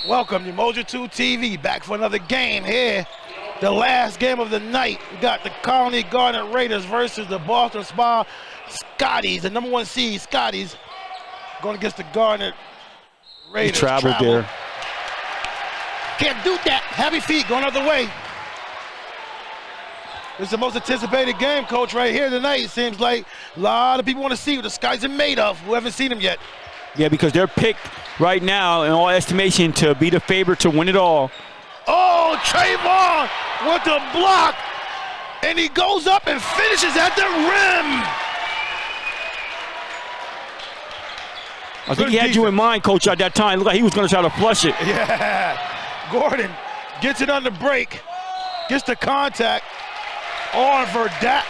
Welcome to U2TV, back for another game here. The last game of the night. We got the Colonie Garnet Raiders versus the Ballston Scotties, the number 1 seed Scotties, going against the Garnet Raiders. He traveled there. Can't do that. Heavy feet going the other way. This is the most anticipated game, Coach, right here tonight. It seems like a lot of people want to see what the Scotties are made of who haven't seen them yet. Yeah, because they're picked right now, in all estimation, to be the favorite to win it all. Oh, Trayvon with the block, and he goes up and finishes at the rim. I think he had you in mind, Coach, at that time. Looked like he was going to try to flush it. Yeah, Gordon gets it on the break, gets the contact on Verdal.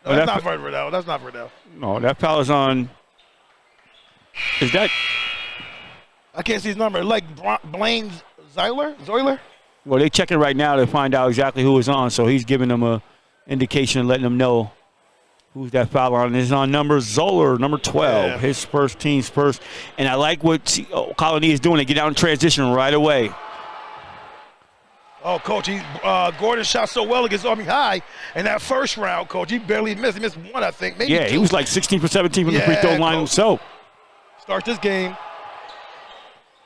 No, that's not Verdal. That's not Verdal. No, that foul is on. Is that? I can't see his number. Like Blaine Zoiler? Well, they're checking right now to find out exactly who is on. So he's giving them a indication and letting them know who's that foul on. It's on number Zoller, number 12. Yeah. His first, team's first. And I like what Colonie is doing. They get out in transition right away. Oh, Coach, Gordon shot so well against Army High in that first round, Coach. He barely missed. He missed one, I think. Maybe yeah, two. He was like 16 for 17 from the free throw line himself. Starts this game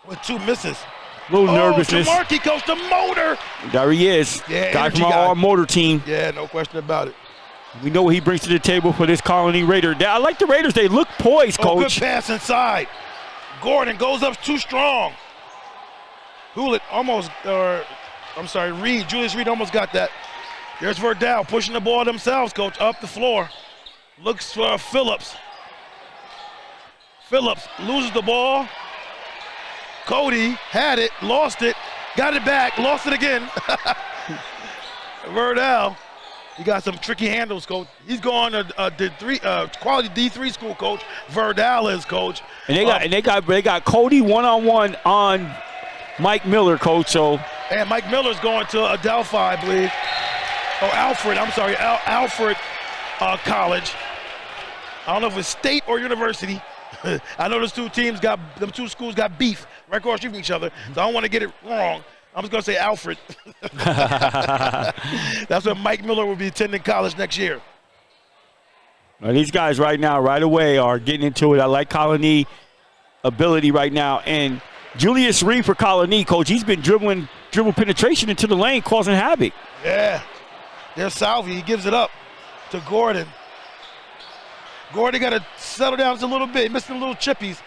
with 2 misses. A little nervousness. Markey, Coach, the motor. There he is. Yeah, guy from our motor team. Yeah, no question about it. We know what he brings to the table for this Colonie Raider. I like the Raiders. They look poised, Coach. Good pass inside. Gordon goes up too strong. Hewlett almost, Reed. Julius Reed almost got that. There's Verdal pushing the ball themselves, Coach, up the floor. Looks for Phillips. Phillips loses the ball. Cody had it, lost it, got it back, lost it again. Verdal, he got some tricky handles, Coach. He's going to quality D3 school, Coach. Verdal is, Coach. And they got Cody one-on-one on Mike Miller, Coach. So. And Mike Miller's going to Adelphi, I believe. Oh, Alfred. I'm sorry, Alfred College. I don't know if it's state or university. I know those them two schools got beef right across from each other, so I don't want to get it wrong. I'm just going to say Alfred. That's where Mike Miller will be attending college next year. Now, these guys right now, right away, are getting into it. I like Colonie ability right now. And Julius Reed for Colonie, Coach, he's been dribble penetration into the lane, causing havoc. Yeah. There's Salvi. He gives it up to Gordon. Gordon got to settle down just a little bit. Missing a little chippies.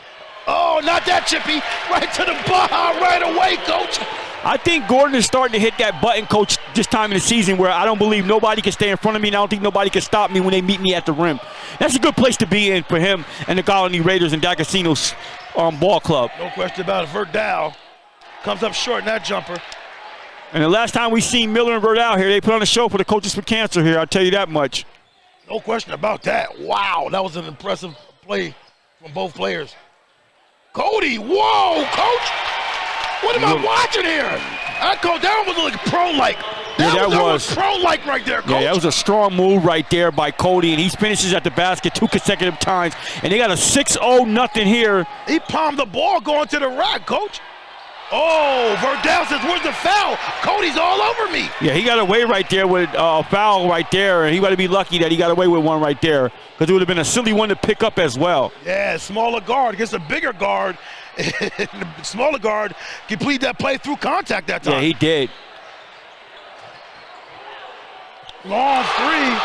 Oh, not that chippy. Right to the bar right away, Coach. I think Gordon is starting to hit that button, Coach, this time in the season where I don't believe nobody can stay in front of me, and I don't think nobody can stop me when they meet me at the rim. That's a good place to be in for him and the Colonie Raiders and D'Agostino's ball club. No question about it. Verdal comes up short in that jumper. And the last time we seen Miller and Verdal here, they put on a show for the Coaches for Cancer here, I'll tell you that much. No question about that. Wow, that was an impressive play from both players. Cody, whoa, Coach! What am I watching here? Coach, that was like pro-like. That was pro-like right there, Coach. Yeah, that was a strong move right there by Cody, and he finishes at the basket 2 consecutive times, and they got a 6-0 nothing here. He palmed the ball going to the rack, Coach. Oh, Verdal says, where's the foul? Cody's all over me. Yeah, he got away right there with a foul right there, and he got to be lucky that he got away with one right there because it would have been a silly one to pick up as well. Yeah, smaller guard against a bigger guard. The smaller guard complete that play through contact that time. Yeah, he did. Long 3.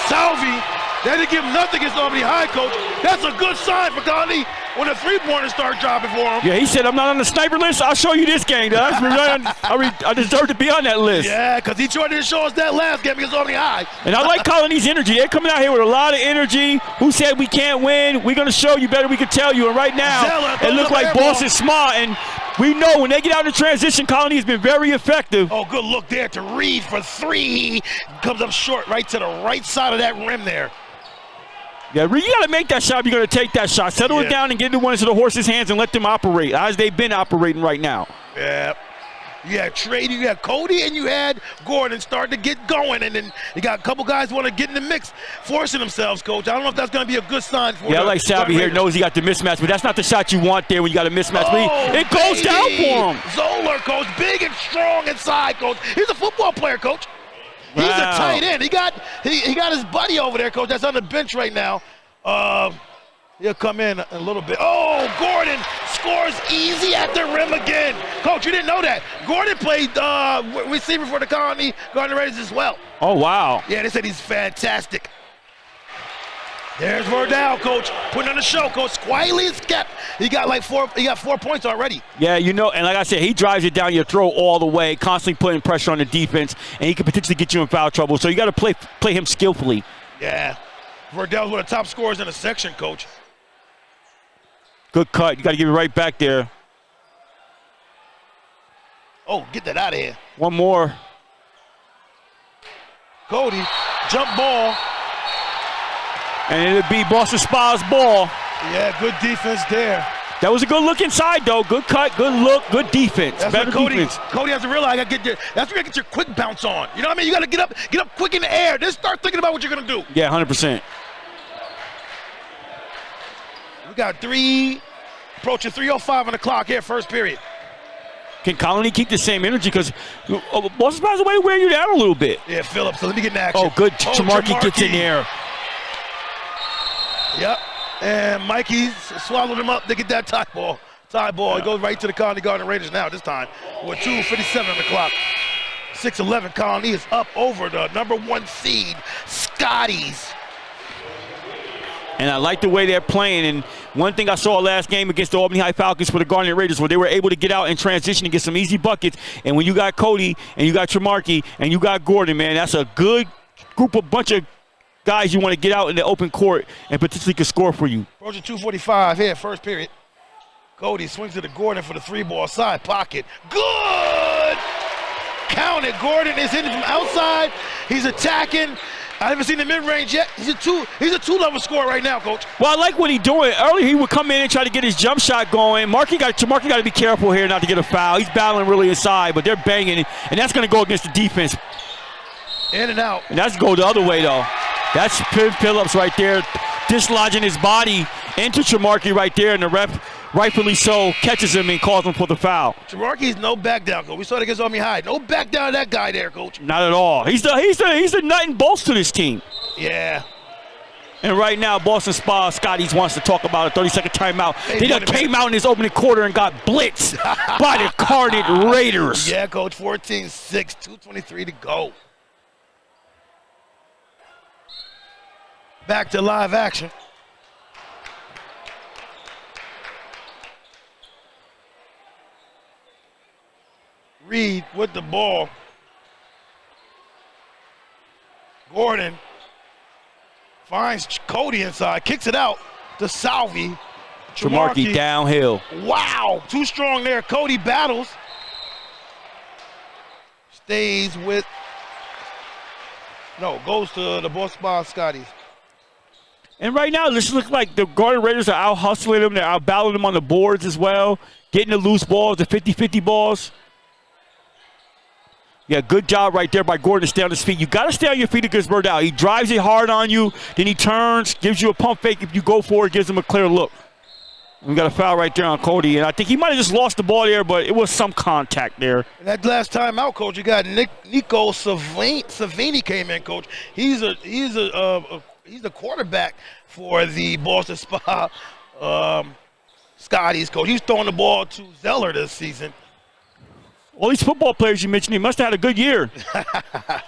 Salvi. They didn't give him nothing against Albany High, Coach. That's a good sign for Colonie when the 3-pointers start dropping for him. Yeah, he said, I'm not on the sniper list. I'll show you this game. I deserve to be on that list. Yeah, because he tried to show us that last game against Albany High. And I like Colonie's energy. They're coming out here with a lot of energy. Who said we can't win? We're going to show you better we can tell you. And right now, it looks like Ballston smart. And we know when they get out in transition, Colonie has been very effective. Oh, good look there to Reed for 3. Comes up short right to the right side of that rim there. Yeah, you got to make that shot if you're going to take that shot. Settle it down and get the one into the horse's hands and let them operate as they've been operating right now. Yeah. You had Trady, you had Cody, and you had Gordon starting to get going. And then you got a couple guys want to get in the mix, forcing themselves, Coach. I don't know if that's going to be a good sign for Yeah, like Salvi here knows he got the mismatch, but that's not the shot you want there when you got a mismatch. It goes down for him. Zoller, Coach, big and strong inside, Coach. He's a football player, Coach. He's a tight end. He got his buddy over there, Coach, that's on the bench right now. He'll come in a little bit. Oh, Gordon scores easy at the rim again. Coach, you didn't know that. Gordon played receiver for the Colonie Garnet Raiders as well. Oh, wow. Yeah, they said he's fantastic. There's Verdal, Coach, putting on the show, Coach. Quietly and kept. He got 4 points already. Yeah, and like I said, he drives it down your throat all the way, constantly putting pressure on the defense, and he can potentially get you in foul trouble. So you got to play him skillfully. Yeah. Verdal's one of the top scorers in the section, Coach. Good cut. You got to give it right back there. Oh, get that out of here. One more. Cody, jump ball. And it'll be Boston Spa's ball. Yeah, good defense there. That was a good look inside, though. Good cut, good look, good defense. That's better what defense. Cody has to realize. That's where you gotta get your quick bounce on. You know what I mean? You got to get up quick in the air. Then start thinking about what you're going to do. Yeah, 100%. We got approaching 3:05 on the clock here, first period. Can Colonie keep the same energy? Because Boston Spa's way to wear you down a little bit. Yeah, Phillips. So let me get in action. Oh, good. Tremarky gets in there. Yep. And Mikey swallowed him up to get that tie ball. It goes right to the Colonie Garnet Raiders now this time with 2:57 on the clock. 6-11. Colonie is up over the number 1 seed, Scotties. And I like the way they're playing. And one thing I saw last game against the Albany High Falcons for the Garnet Raiders, where they were able to get out and transition and get some easy buckets. And when you got Cody and you got Tremarky and you got Gordon, man, that's a good bunch of guys you want to get out in the open court and potentially could score for you. Approaching 2:45 here, first period. Cody swings to the Gordon for the 3-ball side pocket. Good! Count it. Gordon is hitting from outside. He's attacking. I haven't seen the mid-range yet. He's a two-level scorer right now, Coach. Well, I like what he's doing. Earlier, he would come in and try to get his jump shot going. Tremarky got to be careful here not to get a foul. He's battling really inside, but they're banging, and that's going to go against the defense. In and out. And that's go the other way, though. That's Phillips right there, dislodging his body into Tremarky right there, and the ref, rightfully so, catches him and calls him for the foul. Tremarky's no back down, Coach. We saw it against Albany High. No back down to that guy there, Coach. Not at all. He's the nut and bolts to this team. Yeah. And right now, Boston Spa Scotties wants to talk about a 30-second timeout. They just came out in this opening quarter and got blitzed by the Garnet Raiders. Yeah, Coach. 14-6, 2:23 to go. Back to live action. Reed with the ball. Gordon finds Cody inside, kicks it out to Salvi. Tremarky downhill. Wow, too strong there. Cody battles. Stays with, goes to the Boston Spa Scotties. And right now, this looks like the Garnet Raiders are out hustling them. They're out battling them on the boards as well, getting the loose balls, the 50-50 balls. Yeah, good job right there by Gordon to stay on his feet. You got to stay on your feet against Verdal. He drives it hard on you, then he turns, gives you a pump fake. If you go for it, gives him a clear look. We got a foul right there on Cody, and I think he might have just lost the ball there, but it was some contact there. And that last time out, Coach, you got Nico Savini came in, Coach. He's the quarterback for the Ballston Spa Scotties, Coach. He's throwing the ball to Zeller this season. All these football players you mentioned, he must have had a good year. I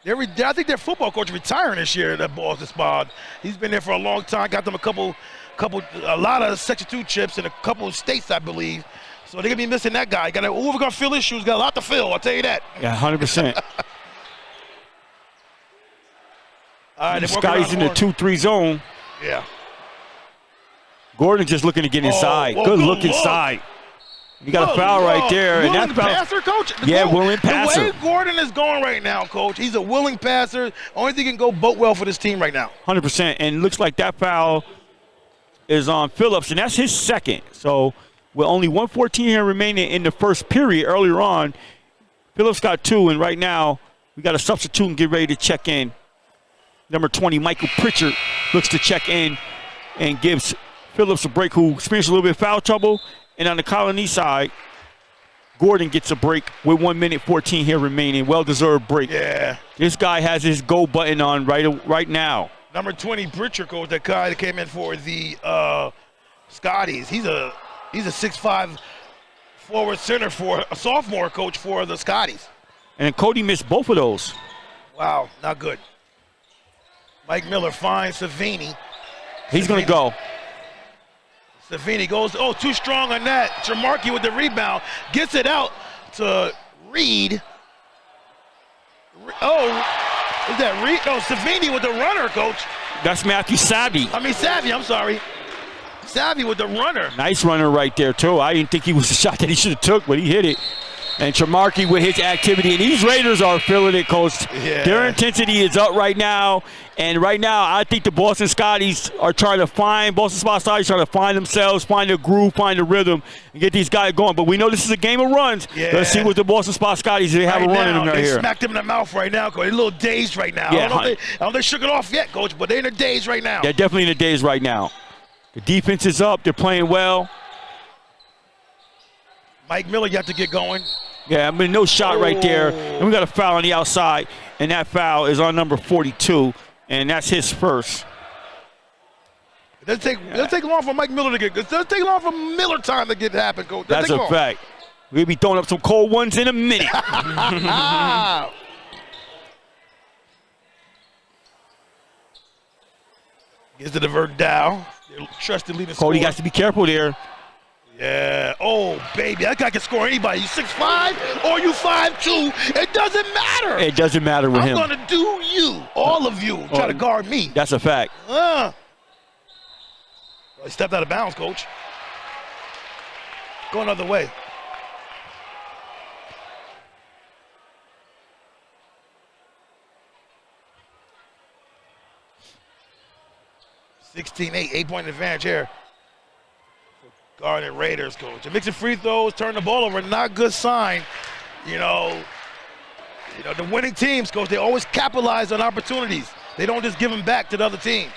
think their football coach retiring this year at Ballston Spa. He's been there for a long time, got them a lot of Section 2 chips in a couple of states, I believe. So they're going to be missing that guy. We're going to fill his shoes. Got a lot to fill, I'll tell you that. Yeah, 100%. All right, Scotty's in the 2-3 zone. Yeah. Gordon just looking to get inside. Good look inside. You got a foul right there. Willing passer, Coach? Willing passer. The way Gordon is going right now, Coach, he's a willing passer. Only thing can go boat well for this team right now. 100%. And looks like that foul is on Phillips, and that's his second. So with only 1:14 here remaining in the first period earlier on. Phillips got 2, and right now we got a substitute and get ready to check in. Number 20, Michael Pritchard, looks to check in and gives Phillips a break, who experienced a little bit of foul trouble. And on the Colonie side, Gordon gets a break with 1:14 here remaining. Well-deserved break. Yeah. This guy has his go button on right now. Number 20, Pritchard, coach, that guy that came in for the Scotties. He's a 6'5" forward center for a sophomore coach for the Scotties. And Cody missed both of those. Wow, not good. Mike Miller finds Savini. He's going to go. Savini goes, too strong on that. Tremarky with the rebound. Gets it out to Reed. Is that Reed? No, Savini with the runner, coach. That's Matthew Savvy. Savvy, I'm sorry. Savvy with the runner. Nice runner right there, too. I didn't think he was a shot that he should have took, but he hit it. And Tremarky with his activity. And these Raiders are feeling it, Coach. Yeah. Their intensity is up right now. And right now, I think the Ballston Scotties are trying to find, trying to find themselves, find their groove, find the rhythm, and get these guys going. But we know this is a game of runs. Yeah. Let's see what the Ballston Scotties, they have a run in them right here. They smacked them in the mouth right now, Coach. They're a little dazed right now. Yeah, I don't know if they shook it off yet, Coach, but they're in their daze right now. They're definitely in the days right now. The defense is up. They're playing well. Mike Miller, you have to get going. Yeah, no shot right there. And we got a foul on the outside, and that foul is on number 42, and that's his first. It doesn't take long for Mike Miller to get. It doesn't take long for Miller time to get it happen, Coach. That's a fact. We'll be throwing up some cold ones in a minute. Gets to the Verdal. Trusted leading scorer. Cody has to be careful there. Yeah. Oh, baby. That guy can score anybody. You 6'5" or you 5'2". It doesn't matter. It doesn't matter with him. I'm going to do you. All of you. Try to guard me. That's a fact. He stepped out of bounds, Coach. Go another way. (16-8), 8-point advantage here. Garnet Raiders, Coach. And mixing free throws, turn the ball over, not good sign. You know, the winning teams, Coach, they always capitalize on opportunities. They don't just give them back to the other team.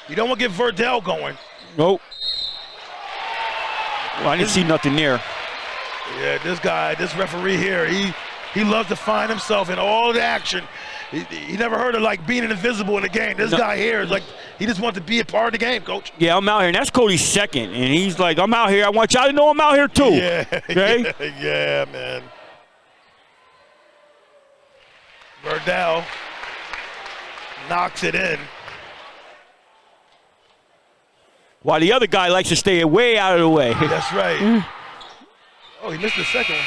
You don't want to get Verdell going. Nope. Well, I didn't see nothing there. Yeah, this referee here, he loves to find himself in all the action. He never heard of like being invisible in the game. This guy here is like, he just wants to be a part of the game, Coach. Yeah, I'm out here, and that's Cody's second. And he's like, I'm out here. I want y'all to know I'm out here too. Yeah, okay? yeah, man. Verdell knocks it in. While the other guy likes to stay way out of the way. That's right. Oh, he missed the second one.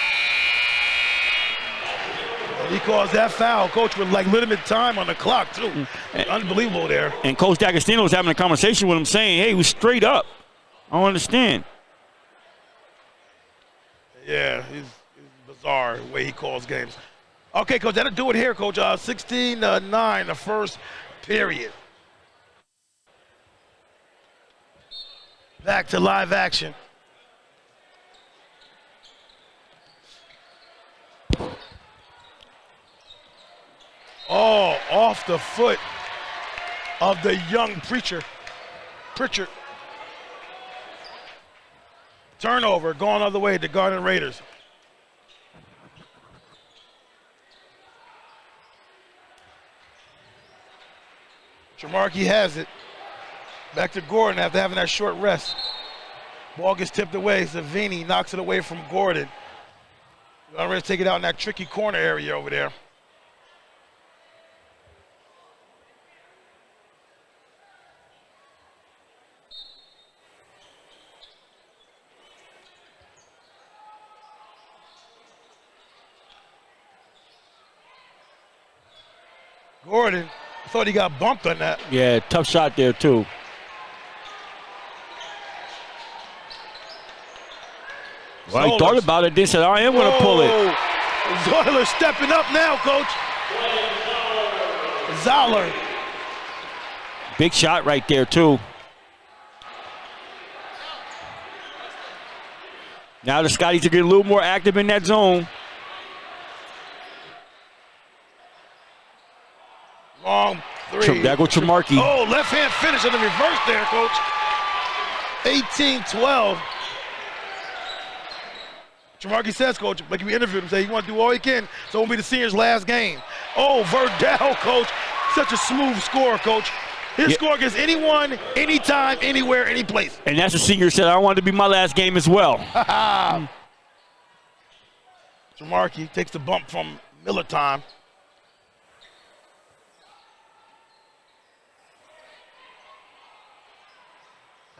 He calls that foul, Coach, with like limited time on the clock, too. Unbelievable there. And Coach D'Agostino was having a conversation with him saying, hey, he was straight up. I don't understand. Yeah, he's bizarre the way he calls games. Okay, Coach, that'll do it here, Coach. 16-9, the first period. Back to live action. Oh, off the foot of the young Pritchard. Turnover, going all the way to Garnet Raiders. Tremarky has it. Back to Gordon after having that short rest. Ball gets tipped away. Savini knocks it away from Gordon. Already take it out in that tricky corner area over there. Gordon, I thought he got bumped on that. Yeah, tough shot there, too. Well, he thought about it, then said, I am going to pull it. Zoller stepping up now, Coach. Zoller. Big shot right there, too. Now the Scotties are getting a little more active in that zone. Long three. There goes Tremarky. Oh, left-hand finish on the reverse there, Coach. 18-12. Tremarky says, Coach, like we interviewed him, say he want to do all he can, so it won't be the senior's last game. Oh, Verdell, Coach. Such a smooth score, Coach. His score against anyone, anytime, anywhere, any place. And that's the senior said, I want it to be my last game as well. Tremarky takes the bump from Miller time.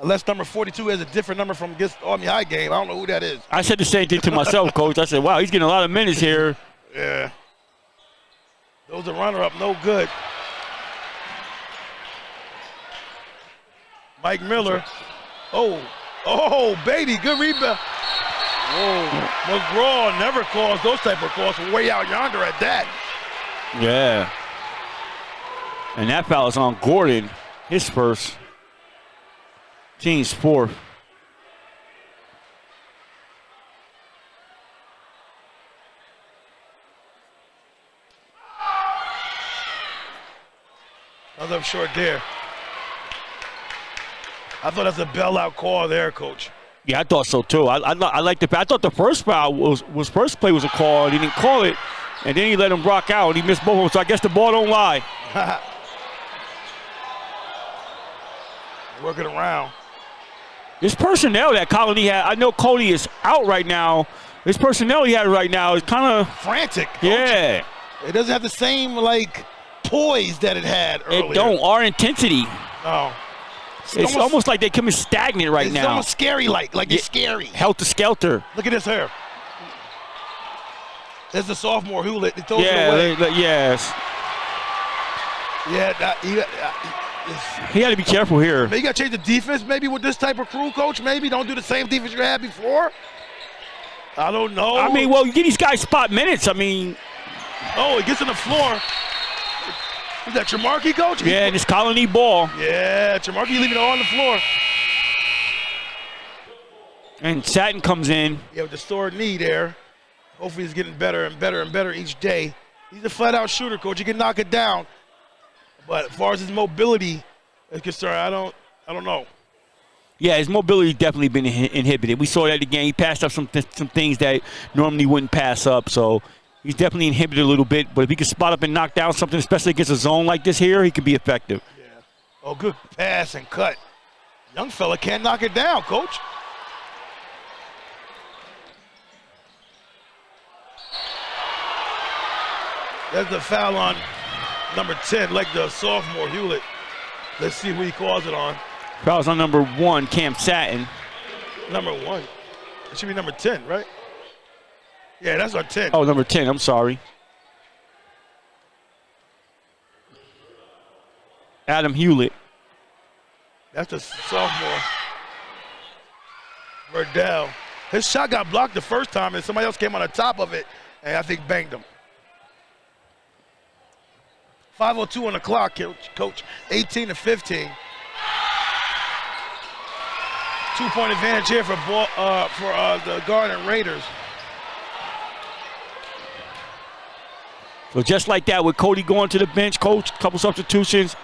Unless number 42 has a different number from against Army High game. I don't know who that is. I said the same thing to myself, Coach. I said, wow, he's getting a lot of minutes here. Yeah. Those are runner-up, no good. Mike Miller. Oh, baby, good rebound. Whoa, McGraw never calls those type of calls from way out yonder at that. Yeah. And that foul is on Gordon, his first. Team's fourth. Another short there. I thought that's a bailout call there, Coach. Yeah, I thought so too. I like the. I thought the first foul was first play was a call. He didn't call it, and then he let him rock out. He missed both of them. So I guess the ball don't lie. Working around. This personnel that Colonie had, I know Cody is out right now. This personnel he had right now is kind of frantic. Coach. Yeah. It doesn't have the same like poise that it had earlier. It don't. Our intensity. No. It's almost like they coming stagnant right now. It's almost scary, like it's scary. Helter skelter. Look at this here. There's the sophomore who throws it away. Yes. Yeah, he had to be careful here. Maybe you got to change the defense maybe with this type of crew, Coach. Maybe don't do the same defense you had before. I don't know. I mean, well, you get these guys spot minutes. I mean. Oh, he gets on the floor. Is that Tremarky, Coach? Yeah, and it's Colonie ball. Yeah, Tremarky leaving it all on the floor. And Satin comes in. Yeah, with the stored knee there. Hopefully he's getting better and better and better each day. He's a flat-out shooter, Coach. He can knock it down. But as far as his mobility is concerned, I don't know. Yeah, his mobility definitely been inhibited. We saw that again. He passed up some things that normally wouldn't pass up. So he's definitely inhibited a little bit. But if he can spot up and knock down something, especially against a zone like this here, he could be effective. Yeah. Oh, good pass and cut. Young fella can't knock it down, Coach. There's the foul on number 10, like the sophomore Hewlett. Let's see who he calls it on. Foul's on number 1, Cam Satin. Number 1. It should be number 10, right? Yeah, that's our 10. Oh, number 10, I'm sorry. Adam Hewlett. That's the sophomore. Verdell. His shot got blocked the first time, and somebody else came on the top of it, and I think banged him. 5:02 on the clock, Coach. 18-15. 2-point advantage here for the Garnet Raiders. So just like that, with Cody going to the bench, Coach, couple substitutions,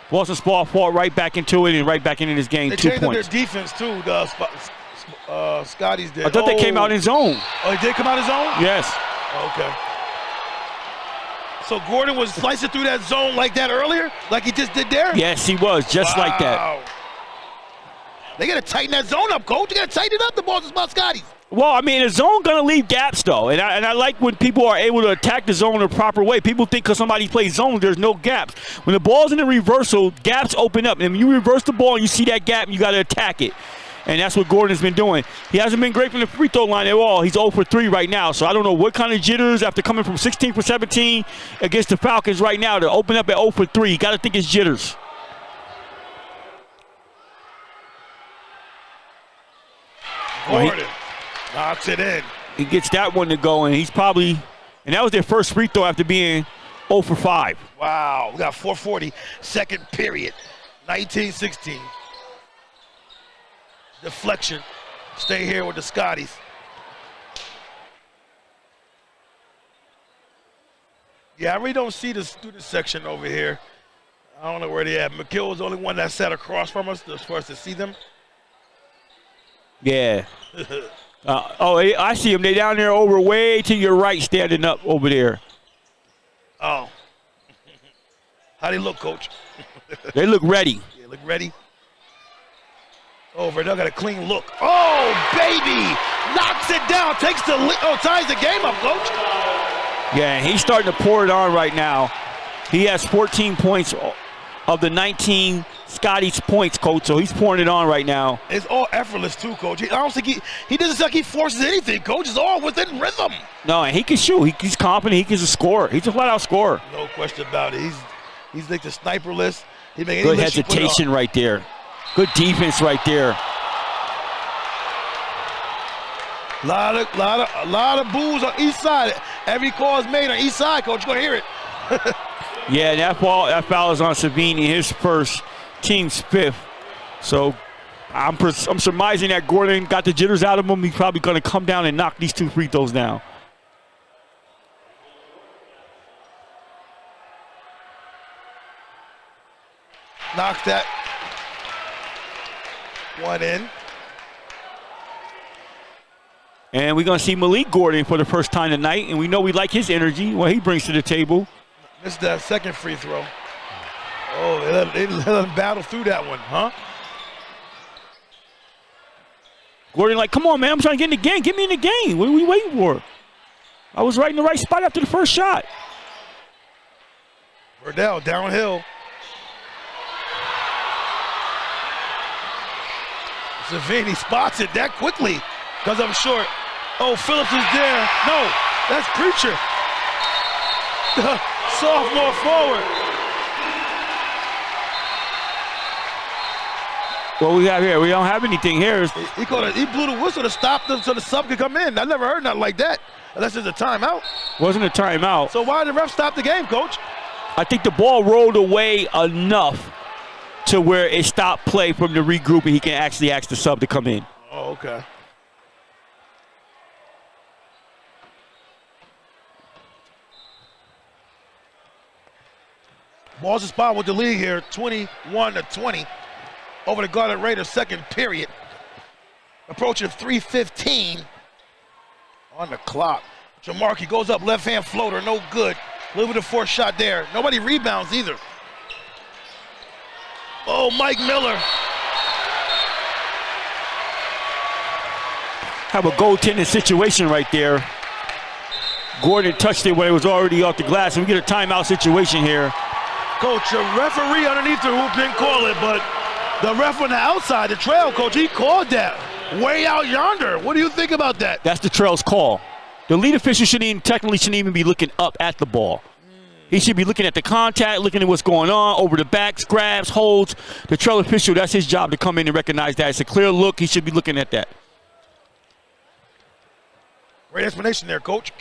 Ballston Spar fought right back into it and right back into this game. They 2 changed points. their defense too. The Scotties did. I thought they came out in zone. Oh, he did come out in zone? Yes. Okay. So Gordon was slicing through that zone like that earlier, like he just did there? Yes, he was, just like that. They got to tighten that zone up, Coach. They got to tighten it up, the Ballston Spar Scotties. Well, I mean, the zone going to leave gaps, though. And I like when people are able to attack the zone in a proper way. People think because somebody plays zone, there's no gaps. When the ball's in the reversal, gaps open up. And when you reverse the ball and you see that gap, you got to attack it. And that's what Gordon's been doing. He hasn't been great from the free throw line at all. He's 0 for 3 right now. So I don't know what kind of jitters after coming from 16 for 17 against the Falcons right now to open up at 0 for 3. You got to think it's jitters. Gordon knocks it in. He gets that one to go, and he's probably – and that was their first free throw after being 0 for 5. Wow, we got 4:40, second period, 19-16. Deflection. Stay here with the Scotties. Yeah, I really don't see the student section over here. I don't know where they at. McGill was the only one that sat across from us as far as to see them. Yeah. I see them. They down there over way to your right, standing up over there. Oh. How they look, Coach? They look ready. Yeah, look ready. Oh, Verdell got a clean look. Oh, baby! Knocks it down, ties the game up, Coach. Yeah, he's starting to pour it on right now. He has 14 points of the 19 Scotties points, Coach, so he's pouring it on right now. It's all effortless, too, Coach. I don't think he doesn't look like he forces anything, Coach. It's all within rhythm. No, and he can shoot. He's confident. He can score. He's a flat-out scorer. No question about it. He's like the sniper list. He make good hesitation right there. Good defense right there. A lot of boos on each side. Every call is made on each side, Coach. You're going to hear it. Yeah, that foul is on Savini, his first, team's fifth. So I'm surmising that Gordon got the jitters out of him. He's probably going to come down and knock these 2 free throws down. Knocks that one in. And we're going to see Malik Gordon for the first time tonight, and we know we like his energy, what he brings to the table. Missed that second free throw. Oh, they let him battle through that one, huh? Gordon like, come on, man, I'm trying to get in the game. Get me in the game. What are we waiting for? I was right in the right spot after the first shot. Verdell downhill. Savini spots it that quickly because I'm short. Oh, Phillips is there. No, that's Preacher. Sophomore forward. What we have here? We don't have anything here. He blew the whistle to stop them so the sub could come in. I never heard nothing like that. Unless it's a timeout. Wasn't a timeout. So why did the ref stop the game, Coach? I think the ball rolled away enough to where it stopped play from the regroup and he can actually ask the sub to come in. Oh, okay. Ballston spot with the lead here, 21-20 over the Garnet Raiders, second period. Approaching 3:15 on the clock. Jamarkey goes up, left-hand floater, no good. A little bit of forced shot there. Nobody rebounds either. Oh, Mike Miller. Have a goaltending situation right there. Gordon touched it when it was already off the glass, and we get a timeout situation here. Coach, a referee underneath the hoop didn't call it, but the ref on the outside, the trail, Coach, he called that way out yonder. What do you think about that? That's the trail's call. The lead official shouldn't even be looking up at the ball. He should be looking at the contact, looking at what's going on, over the backs, grabs, holds. The trail official, that's his job to come in and recognize that. It's a clear look. He should be looking at that. Great explanation there, Coach.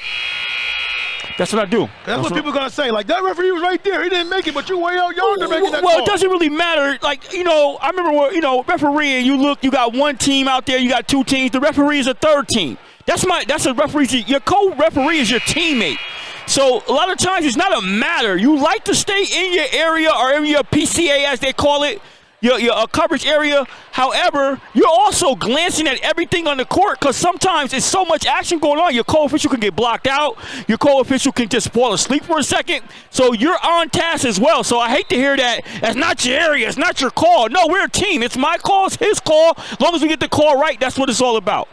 That's what I do. That's what people are going to say. Like, that referee was right there. He didn't make it, but you way out yonder making that call. Well, it doesn't really matter. Like, I remember, refereeing, you got one team out there, you got two teams. The referee is a third team. That's a referee. Your co-referee is your teammate. So a lot of times it's not a matter. You like to stay in your area or in your PCA, as they call it, your coverage area. However, you're also glancing at everything on the court because sometimes it's so much action going on. Your co-official can get blocked out. Your co-official can just fall asleep for a second. So you're on task as well. So I hate to hear that. That's not your area. It's not your call. No, we're a team. It's my call. It's his call. As long as we get the call right, that's what it's all about.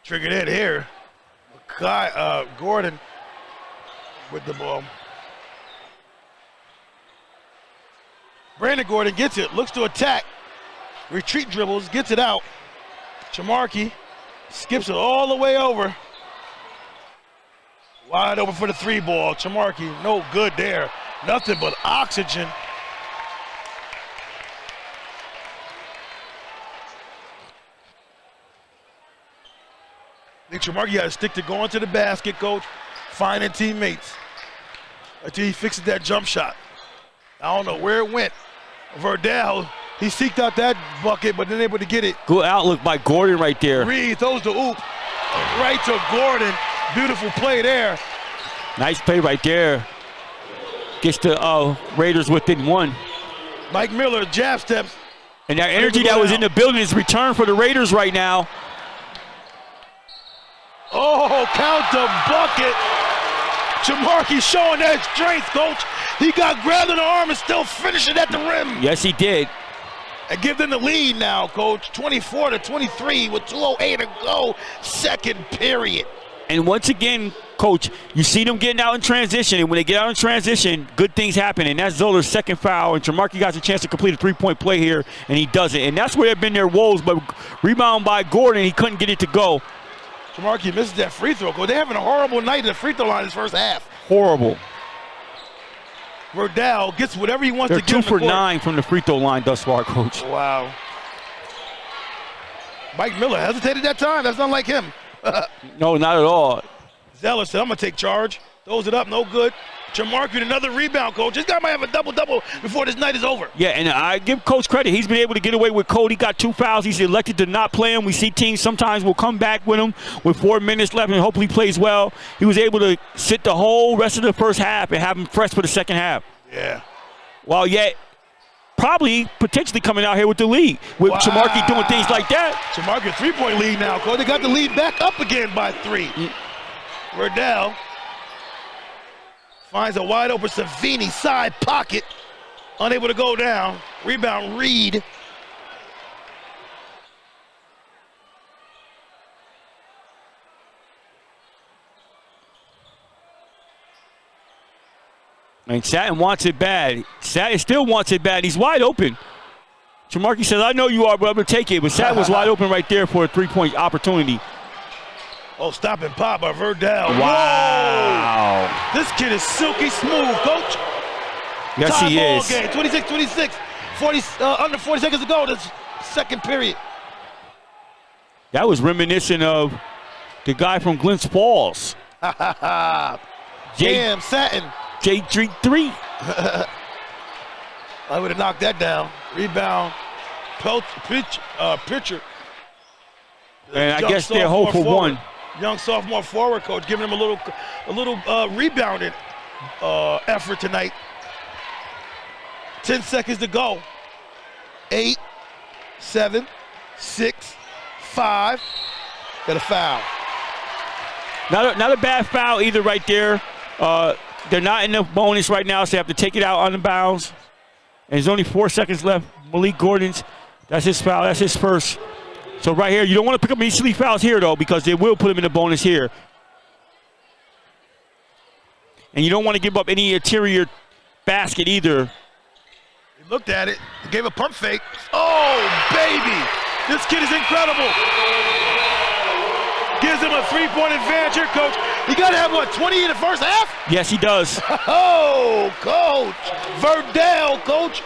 Triggered it here. Gordon with the ball. Brandon Gordon gets it, looks to attack. Retreat dribbles, gets it out. Jamarkey skips it all the way over. Wide open for the three ball. Jamarkey, no good there. Nothing but oxygen. I think Jamarkey got to stick to going to the basket, Coach, finding teammates until he fixes that jump shot. I don't know where it went. Verdell, he seeked out that bucket, but then able to get it. Good outlook by Gordon right there. Reed throws the oop right to Gordon. Beautiful play there. Nice play right there. gets the Raiders within one. Mike Miller, jab steps. And that energy that was in the building is returned for the Raiders right now. Oh, count the bucket. Jamarque showing that strength, coach. He got grabbed in the arm and still finishing at the rim. Yes, he did. And give them the lead now, coach. 24-23 with 2:08 to go, second period. And once again, coach, you see them getting out in transition, and when they get out in transition, good things happen. And that's Zoller's second foul, and Jamarque got a chance to complete a three-point play here, and he doesn't. And that's where have been their woes, but rebound by Gordon, he couldn't get it to go. Jamarque misses that free throw, coach. They're having a horrible night at the free throw line this first half. Horrible. Verdell gets whatever he wants They're to get. 2 for 9 from the free throw line thus far, coach. Wow. Mike Miller hesitated that time. That's not like him. No, not at all. Zeller said, I'm going to take charge. Throws it up, no good. Jamarque with another rebound, coach. This guy might have a double-double before this night is over. Yeah, and I give Coach credit. He's been able to get away with Cody. Got 2 fouls. He's elected to not play him. We see teams sometimes will come back with him with 4 minutes left and hopefully plays well. He was able to sit the whole rest of the first half and have him fresh for the second half. Yeah. While yet probably potentially coming out here with the lead with Jamarque doing things like that. Jamarque 3-point lead now, coach. They got the lead back up again by 3. Verdell finds a wide open Savini side pocket. Unable to go down. Rebound Reed. And Satin wants it bad. Satin still wants it bad. He's wide open. Jamarque says, I know you are, but I'm going to take it. But Satin was wide open right there for a 3-point opportunity. Oh, stop and pop by Verdell. Wow. Whoa. This kid is silky smooth, coach. Yes, he is. Game, 26-26, under 40 seconds to go this second period. That was reminiscent of the guy from Glens Falls. Damn, Satin. J3. I would have knocked that down. Rebound, pitcher. And I guess they're hopeful one. Young sophomore forward coach giving him a little rebounding effort tonight. 10 seconds to go. 8, 7, 6, 5. Got a foul. Not a bad foul either right there. They're not in the bonus right now, so they have to take it out on the bounds. And there's only 4 seconds left. Malik Gordon's, that's his foul. That's his first. So right here, you don't want to pick up any silly fouls here, though, because they will put him in the bonus here. And you don't want to give up any interior basket either. He looked at it, gave a pump fake. Oh, baby. This kid is incredible. Gives him a 3-point advantage here, coach. You got to have, what, 20 in the first half? Yes, he does. Oh, coach. Verdell, coach.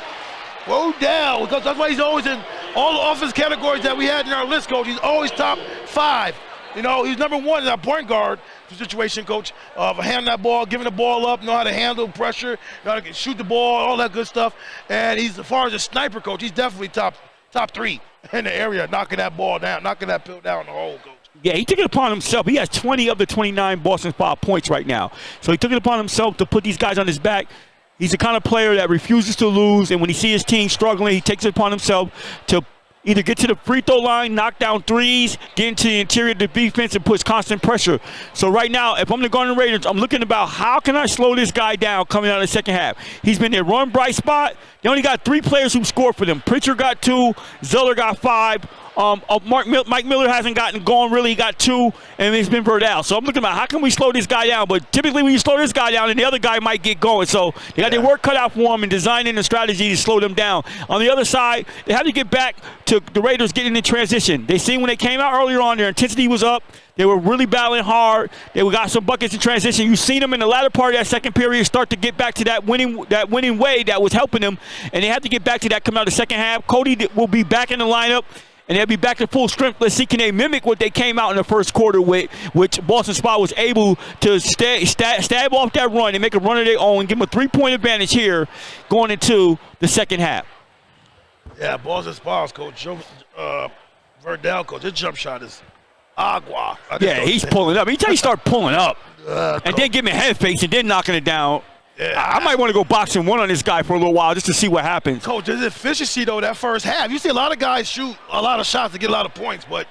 Verdell. Because that's why he's always in all the offense categories that we had in our list, coach. He's always top 5. You know, he's number 1 in our point guard situation, coach, of handling that ball, giving the ball up, know how to handle pressure, know how to shoot the ball, all that good stuff. And he's, as far as a sniper, coach, he's definitely top 3 in the area, knocking that ball down, knocking that pill down the hole, coach. Yeah, he took it upon himself. He has 20 of the 29 Boston Spa points right now. So he took it upon himself to put these guys on his back. He's the kind of player that refuses to lose, and when he sees his team struggling, he takes it upon himself to either get to the free throw line, knock down threes, get into the interior of the defense, and puts constant pressure. So right now, if I'm the Garnet Raiders, I'm looking about how can I slow this guy down coming out of the second half. He's been their run bright spot. They only got 3 players who scored for them. Pritchard got 2, Zeller got 5. Mike Miller hasn't gotten going really. He got 2, and it's been Verdell. So I'm looking about how can we slow this guy down. But typically when you slow this guy down, then the other guy might get going. So they got their work cut out for him and designing a strategy to slow them down. On the other side, they had to get back to the Raiders getting in transition. They seen when they came out earlier on, their intensity was up. They were really battling hard. They got some buckets in transition. You've seen them in the latter part of that second period start to get back to that winning way that was helping them, and they have to get back to that coming out of the second half. Cody will be back in the lineup, and they'll be back to full strength. Let's see, can they mimic what they came out in the first quarter with, which Boston Spa was able to stab off that run and make a run of their own, give them a 3-point advantage here going into the second half. Yeah, Boston Spa's coach, Verdell, coach, his jump shot is agua. Yeah, he's pulling up. He start pulling up and then giving head fakes and then knocking it down. I might want to go boxing one on this guy for a little while just to see what happens. Coach, his efficiency, though, that first half. You see a lot of guys shoot a lot of shots to get a lot of points, but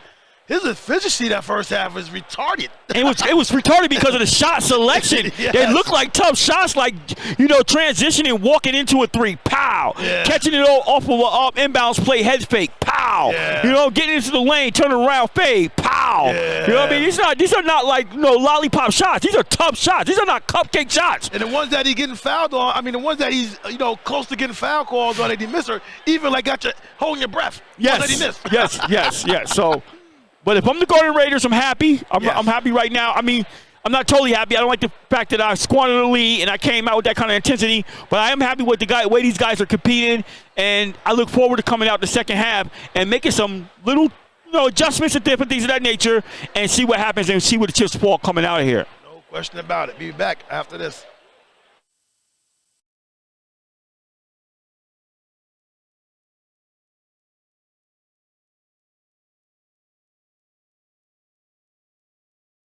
his efficiency that first half is retarded. It was retarded because of the shot selection. Yes. They look like tough shots, like, transitioning, walking into a three, pow. Yeah. Catching it off of an inbounds play, head fake, pow. Yeah. Getting into the lane, turning around, fade, pow. Yeah. You know what I mean? These are not like lollipop shots. These are tough shots. These are not cupcake shots. And the ones that he's getting fouled on, the ones that he's close to getting foul calls on that he missed, or even like got you holding your breath. Yes. That he missed. yes. So, but if I'm the Garnet Raiders, I'm happy. I'm happy right now. I'm not totally happy. I don't like the fact that I squandered the lead and I came out with that kind of intensity. But I am happy with the way these guys are competing, and I look forward to coming out the second half and making some little adjustments and different things of that nature, and see what happens and see where the chips fall coming out of here. No question about it. Be back after this.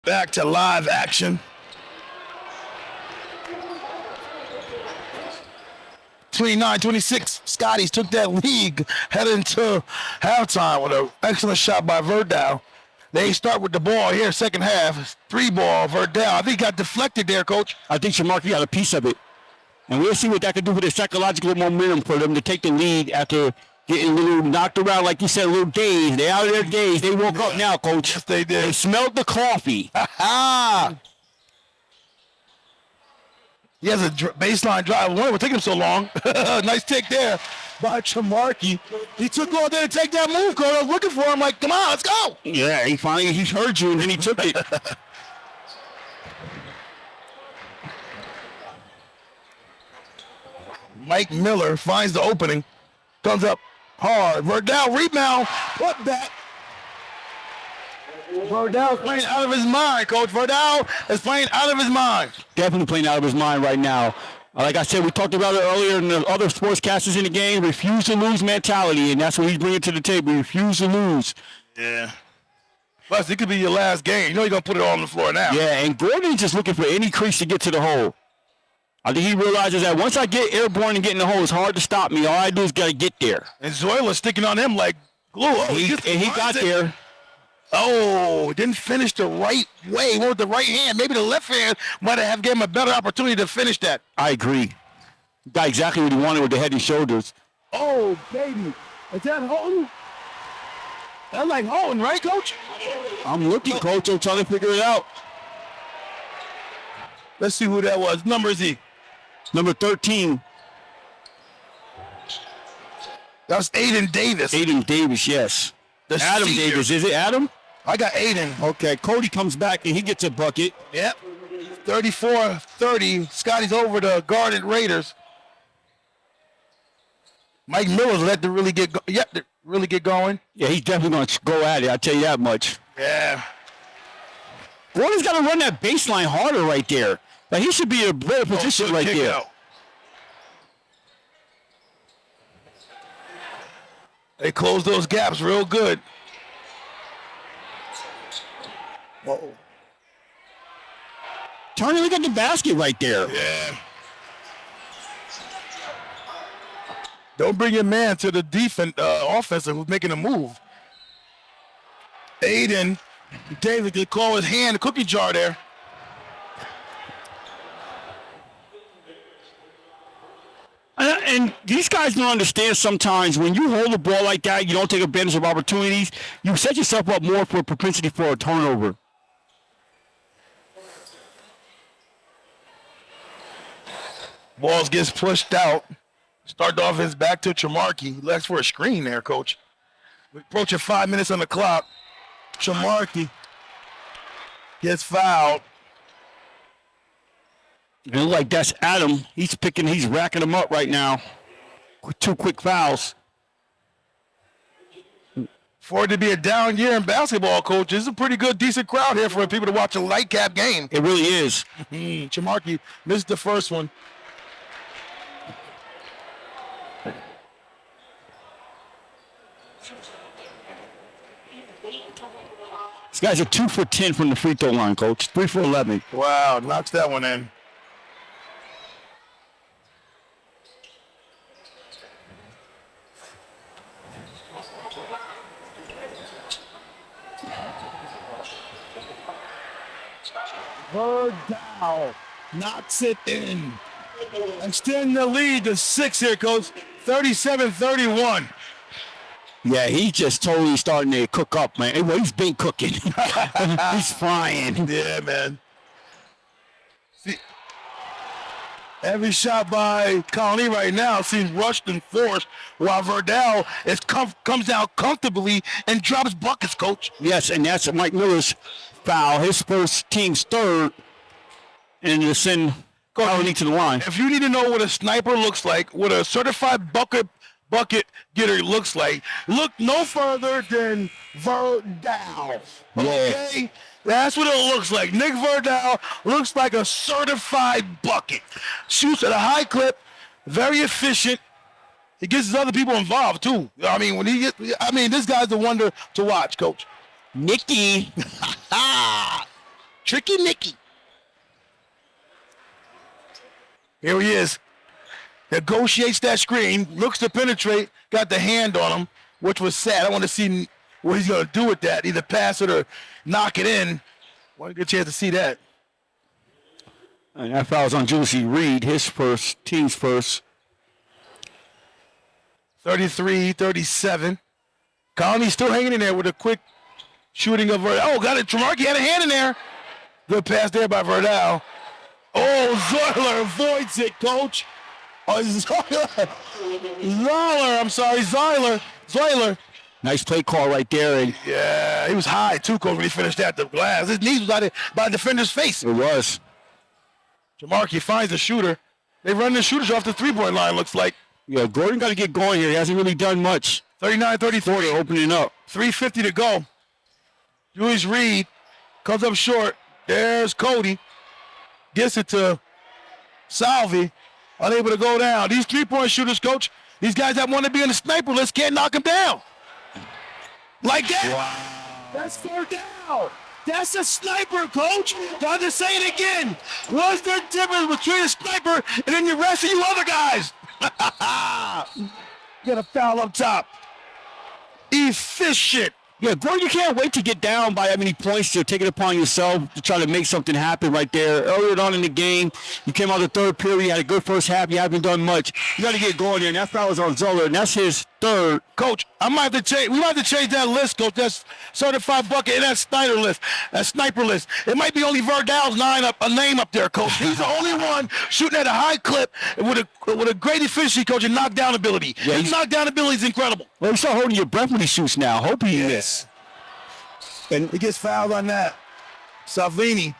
Back to live action. 29-26, Scotties took that lead headed into halftime with an excellent shot by Verdal. They start with the ball here, second half. 3-ball, Verdal. I think he got deflected there, Coach. I think Shamarky got a piece of it. And we'll see what that can do for the psychological momentum for them to take the lead after getting a little knocked around, like you said, a little daze. They out of their daze. They woke up now, Coach. Yes, they did. They smelled the coffee. He has a baseline drive. Why would take him so long? Nice take there by Chamarky. He took all day to take that move, Coach. I was looking for him like, come on, let's go. Yeah, he heard you, and then he took it. Mike Miller finds the opening. Comes up hard. Verdal rebound. Put back. Verdal's playing out of his mind, Coach. Verdal is playing out of his mind. Definitely playing out of his mind right now. Like I said, we talked about it earlier in the other sportscasters in the game. Refuse to lose mentality, and that's what he's bringing to the table. Refuse to lose. Yeah. Plus, it could be your last game. You're going to put it all on the floor now. Yeah, and Gordon's just looking for any crease to get to the hole. I think he realizes that once I get airborne and get in the hole, it's hard to stop me. All I do is got to get there. And Zoila's sticking on him like glue. Oh, he got there. Oh, didn't finish the right way. Went with the right hand. Maybe the left hand might have given him a better opportunity to finish that. I agree. Got exactly what he wanted with the head and shoulders. Oh, baby. Is that Houghton? That's like Houghton, right, Coach? I'm looking, Coach. I'm trying to figure it out. Let's see who that was. Number is he? Number 13. That's Aiden Davis. Aiden Davis, yes. Adam senior. Davis. Is it Adam? I got Aiden. Okay, Cody comes back and he gets a bucket. Yep. 34-30. Scotties over the Garnet Raiders. Mike Miller's let to really get going. Yeah, he's definitely going to go at it. I'll tell you that much. Yeah. Gordon's got to run that baseline harder right there. Like, he should be in a better position right there. Out. They close those gaps real good. Whoa. Turn and look at the basket right there. Yeah. Don't bring your man to the offense who's making a move. Aiden David could call his hand a cookie jar there. And these guys don't understand sometimes when you hold the ball like that, you don't take advantage of opportunities, you set yourself up more for a propensity for a turnover. Balls gets pushed out. Start off his back to Chamarky. Left for a screen there, Coach. We're approaching 5 minutes on the clock. Chamarky gets fouled. It looks like that's Adam. He's racking them up right now with 2 quick fouls. For it to be a down year in basketball, Coach, this is a pretty good, decent crowd here for people to watch a light cap game. It really is. Chamarky missed the first one. These guys are 2 for 10 from the free throw line, Coach. 3 for 11. Wow, knocks that one in. Verdal knocks it in. Extend the lead to 6 here, Coach. 37-31. Yeah, he's just totally starting to cook up, man. Well, he's been cooking. He's frying. Yeah, man. See, every shot by Colonie right now seems rushed and forced, while Verdal comes down comfortably and drops buckets, Coach. Yes, and that's Mike Miller's foul. His first team's third, and to send Colonie to the line. If you need to know what a sniper looks like, what a certified bucket getter looks like, look no further than Verdal. Okay? That's what it looks like. Nick Verdal looks like a certified bucket. Shoots at a high clip, very efficient. He gets his other people involved too. I mean, this guy's the wonder to watch, Coach. Nicky. Tricky Nicky. Here he is. Negotiates that screen, looks to penetrate, got the hand on him, which was sad. I want to see what he's going to do with that, either pass it or knock it in. Want to get a chance to see that. And that foul's on Juicy Reed, team's first. 33-37. Colonie's still hanging in there with a quick shooting of Verdal. Oh, got it. Tremarky had a hand in there. Good pass there by Verdal. Oh, Zoiler avoids it, Coach. Oh, Zoiler. Nice play call right there. And Yeah, he was high too, Coach, when he finished at the glass. His knees was by the defender's face. it was. Tremarky finds the shooter. They run the shooters off the three-point line, looks like. Yeah, Gordon got to get going here. He hasn't really done much. 39-34. They're opening up. 3:50 to go. Julius Reed comes up short. There's Cody. Gets it to Salvi. Unable to go down. These three-point shooters, Coach, these guys that want to be in the sniper list can't knock them down. Like that. Wow. That's Verdal. That's a sniper, Coach. Got to say it again. What's the difference between a sniper and then the rest of you other guys? Get a foul up top. Efficient. Yeah, Gordon, you can't wait to get down by that many points to take it upon yourself to try to make something happen right there. Earlier on in the game, you came out the third period, you had a good first half, you haven't done much. You got to get going there, and that foul was on Zoller, and that's his third. Coach, we might have to change that list, Coach. That's certified bucket and that sniper list. It might be only Verdal's name up there, Coach. He's the only one shooting at a high clip with a great efficiency, Coach, and knockdown ability. Yeah, his knockdown ability is incredible. Well, you start holding your breath when he shoots now. Hope he is. And he gets fouled on that. Savini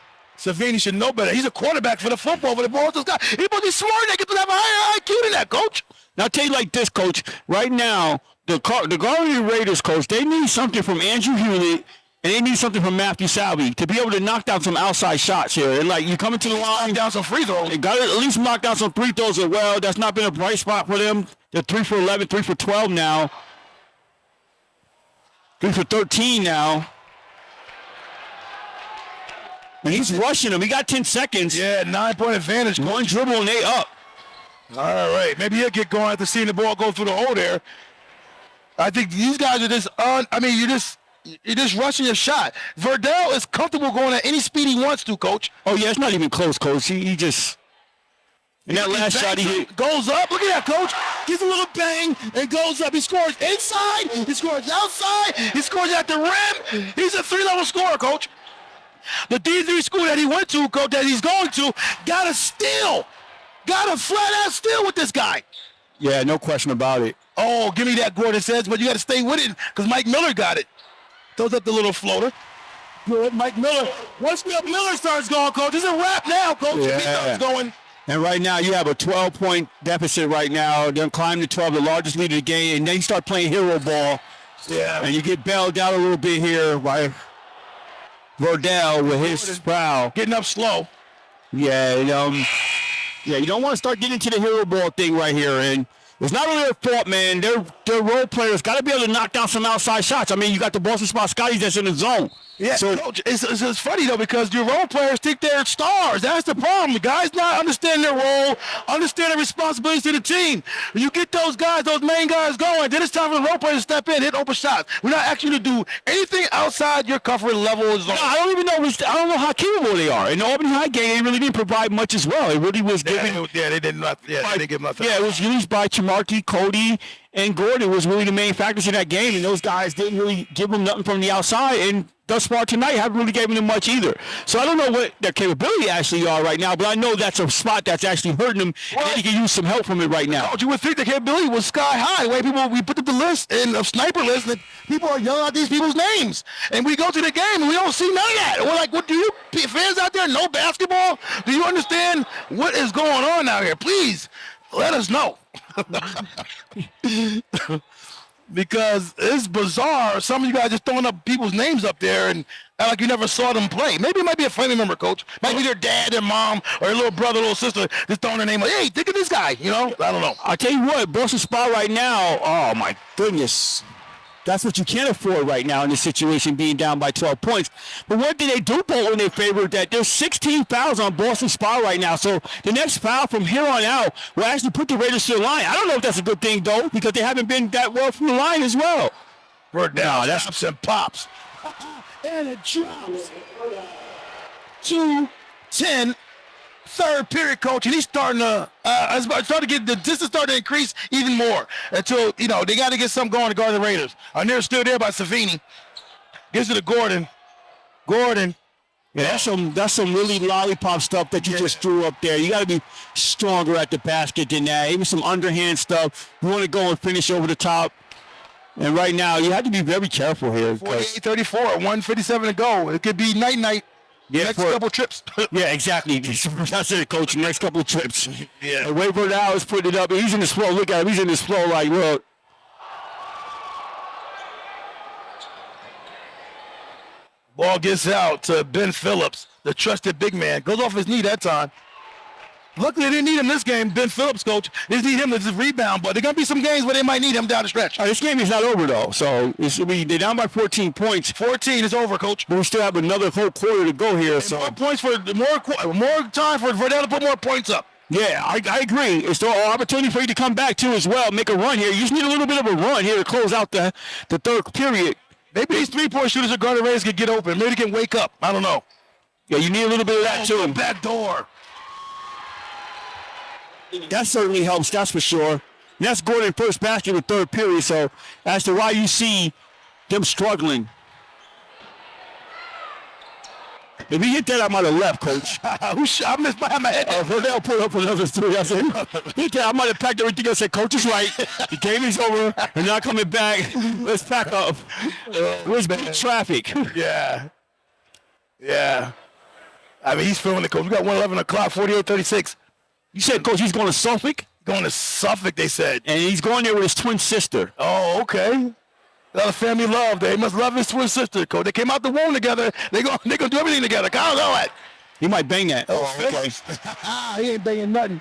should know better. He's a quarterback for the football, but the ball this guy. He's supposed to be smart. They get to have a higher IQ than that, Coach. Now, I'll tell you like this, Coach. Right now, the Garnet Raiders, Coach, they need something from Andrew Hewlett, and they need something from Matthew Salvi to be able to knock down some outside shots here. And, like, you coming to the line. Knock down some free throws. They got to at least knock down some free throws as well. That's not been a bright spot for them. They're 3 for 11, 3 for 12 now. 3 for 13 now. And he's rushing them. He got 10 seconds. Yeah, 9-point advantage. One dribble and they up. All right, maybe he'll get going after seeing the ball go through the hole there. I think these guys are just you're just rushing your shot. Verdal is comfortable going at any speed he wants to, Coach. Oh, yeah, it's not even close, Coach. He just... And that last shot he hit. Goes up. Look at that, Coach. Gives a little bang and goes up. He scores inside. He scores outside. He scores at the rim. He's a 3-level scorer, Coach. The D3 school that he went to, Coach, that he's going to, got a steal. Got a flat-out steal with this guy. Yeah, no question about it. Oh, give me that, Gordon says, but you got to stay with it because Mike Miller got it. Throws up the little floater. Good, Mike Miller. Once Miller starts going, Coach, it's a wrap now, Coach. Yeah. He starts going. And right now, you have a 12-point deficit right now. Then climb to 12, the largest lead of the game, and then you start playing hero ball. Yeah. And you get bailed out a little bit here by Verdal with his foul. Getting up slow. Yeah, you don't want to start getting into the hero ball thing right here. And it's not really their fault, man. Their role players got to be able to knock down some outside shots. I mean, you got the Ballston Scotties that's in the zone. Yeah, So Coach, it's funny, though, because your role players think they're stars. That's the problem. The guys not understand their role, understand their responsibilities to the team. When you get those guys, those main guys going, then it's time for the role players to step in, hit open shots. We're not asking you to do anything outside your comfort level. I don't even know. I don't know how capable they are. In the Albany High game, they really didn't provide much as well. It really was given. They did not. Yeah, they didn't give nothing. Yeah, it was used by Chimarki, Cody, and Gordon was really the main factors in that game, and those guys didn't really give them nothing from the outside, and thus far tonight haven't really given them much either. So I don't know what their capability actually are right now, but I know that's a spot that's actually hurting them, and they can use some help from it right now. You would think the capability was sky high. The way we put up the list and a sniper list, and people are yelling out these people's names, and we go to the game and we don't see none of that. We're like, what do you fans out there know basketball? Do you understand what is going on out here? Please let us know. Because it's bizarre. Some of you guys just throwing up people's names up there and act like you never saw them play. Maybe it might be a family member, Coach. Might be their dad, their mom, or their little brother, little sister just throwing their name like, hey, think of this guy, you know? I don't know. I tell you what, Ballston spot right now, oh my goodness. That's what you can't afford right now in this situation, being down by 12 points. But what did they do, Paul, in their favor? That there's 16 fouls on Ballston spot right now. So the next foul from here on out will actually put the Raiders to the line. I don't know if that's a good thing, though, because they haven't been that well from the line as well. We're down. That's ups and pops. And it drops. 2-10. Third period, Coach, and he's starting to get the distance starting to increase even more until, they got to get something going to guard the Raiders. They're still there by Savini. Gives it to Gordon. Gordon. Yeah, that's some really lollipop stuff that you just threw up there. You got to be stronger at the basket than that. Even some underhand stuff. You want to go and finish over the top. And right now, you have to be very careful here. 48-34, 1:57 to go. It could be night-night. Yeah, next couple trips. Yeah, exactly. That's it, Coach. Next couple of trips. Yeah. And wait for the hours, put it up. He's in this flow. Look at him. He's in this flow like, look. Ball gets out to Ben Phillips, the trusted big man. Goes off his knee that time. Luckily, they didn't need him this game, Ben Phillips, Coach. They just need him to just rebound, but there are going to be some games where they might need him down the stretch. This game is not over, though. So they're down by 14 points. 14 is over, Coach. But we still have another whole quarter to go here. So more points more time for them to put more points up. Yeah, I agree. It's still an opportunity for you to come back, too, as well. Make a run here. You just need a little bit of a run here to close out the third period. Maybe these three-point shooters are going to Raiders can get open. Maybe they can wake up. I don't know. Yeah, you need a little bit of that, too. Back door. That certainly helps, that's for sure. And that's Gordon's first basket in the third period, so as to why you see them struggling. If he hit that, I might have left, Coach. I missed my head. Verdell put up another three. I said, hit that, I might have packed everything up. I said, Coach is right. The game is over. We're not coming back. Let's pack up. Where's traffic? Yeah. I mean, he's feeling it, Coach. We got 1:11 o'clock, 48-36. You said, Coach, he's going to Suffolk? Going to Suffolk, they said. And he's going there with his twin sister. Oh, okay. A lot of family love there. He must love his twin sister, Coach. They came out the womb together. They're going to do everything together. I don't know it. He might bang that. Oh, okay. He ain't banging nothing.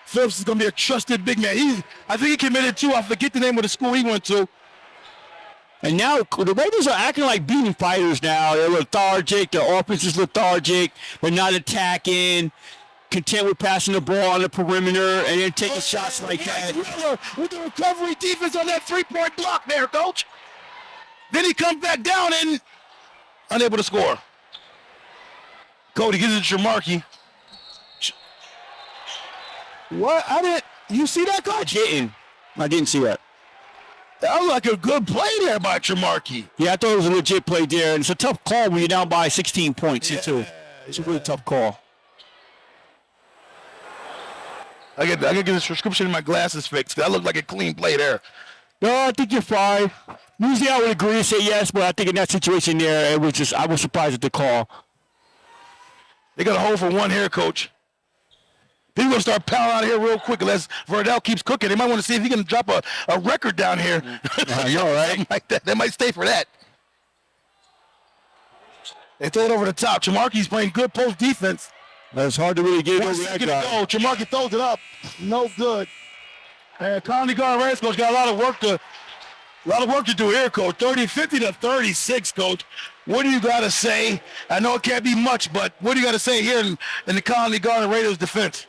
Phillips is going to be a trusted big man. I think he committed to, I forget the name of the school he went to. And now the Raiders are acting like beating fighters now. They're lethargic. Their offense is lethargic. They're not attacking. Content with passing the ball on the perimeter and then taking shots like that. With the recovery defense on that three-point block there, Coach. Then he comes back down and unable to score. Cody gives it to Shamarky. What? You see that, Coach? I didn't see that. That was like a good play there by Shamarky. Yeah, I thought it was a legit play there. And it's a tough call when you're down by 16 points, too. It's a really tough call. I gotta get this prescription in my glasses fixed. I look like a clean play there. No, I think you're fine. Usually I would agree and say yes, but I think in that situation there, I was surprised at the call. They got a hold for one here, Coach. People gonna start piling out of here real quick unless Verdell keeps cooking. They might want to see if he can drop a record down here. You're all right. They might stay for that. They throw it over the top. Chamarky's playing good post defense. It's hard to really get over that guy. Chamarky throws it up. No good. And Colonie Garnet Raiders coach got a lot of work to A lot of work to do here, Coach. 50 to 36, Coach. What do you got to say? I know it can't be much, but what do you got to say here in the Colonie Garnet Raiders defense?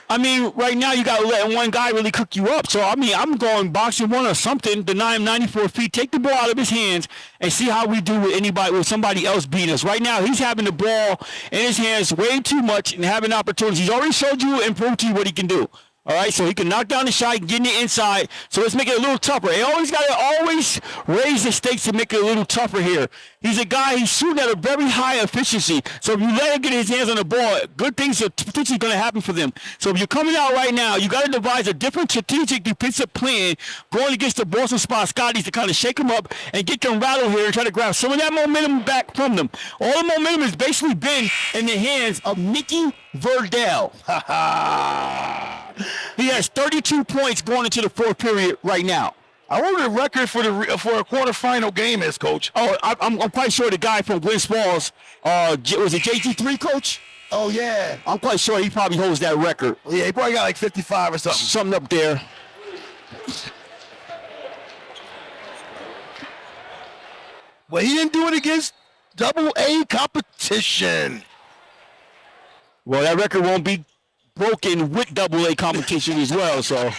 I mean, right now you got to let one guy really cook you up. So, I mean, I'm going boxing one or something, deny him 94 feet, take the ball out of his hands, and see how we do with somebody else beating us. Right now, he's having the ball in his hands way too much and having opportunities. He's already showed you and proved to you what he can do. All right, so he can knock down the shot, get in the inside. So let's make it a little tougher. They always got to raise the stakes to make it a little tougher here. He's a guy, he's shooting at a very high efficiency. So if you let him get his hands on the ball, good things are potentially going to happen for them. So if you're coming out right now, you got to devise a different strategic defensive plan going against the Ballston Scotties to kind of shake them up and get them rattled here and try to grab some of that momentum back from them. All the momentum has basically been in the hands of Mickey Verdell. He has 32 points going into the fourth period right now. I wonder the record for a quarterfinal game is, Coach. Oh, I'm quite sure the guy from Gwynn Falls, was it JG3, Coach? Oh, yeah. I'm quite sure he probably holds that record. Yeah, he probably got like 55 or something. Something up there. Well, he didn't do it against AA competition. Well, that record won't be broken with AA competition as well, so.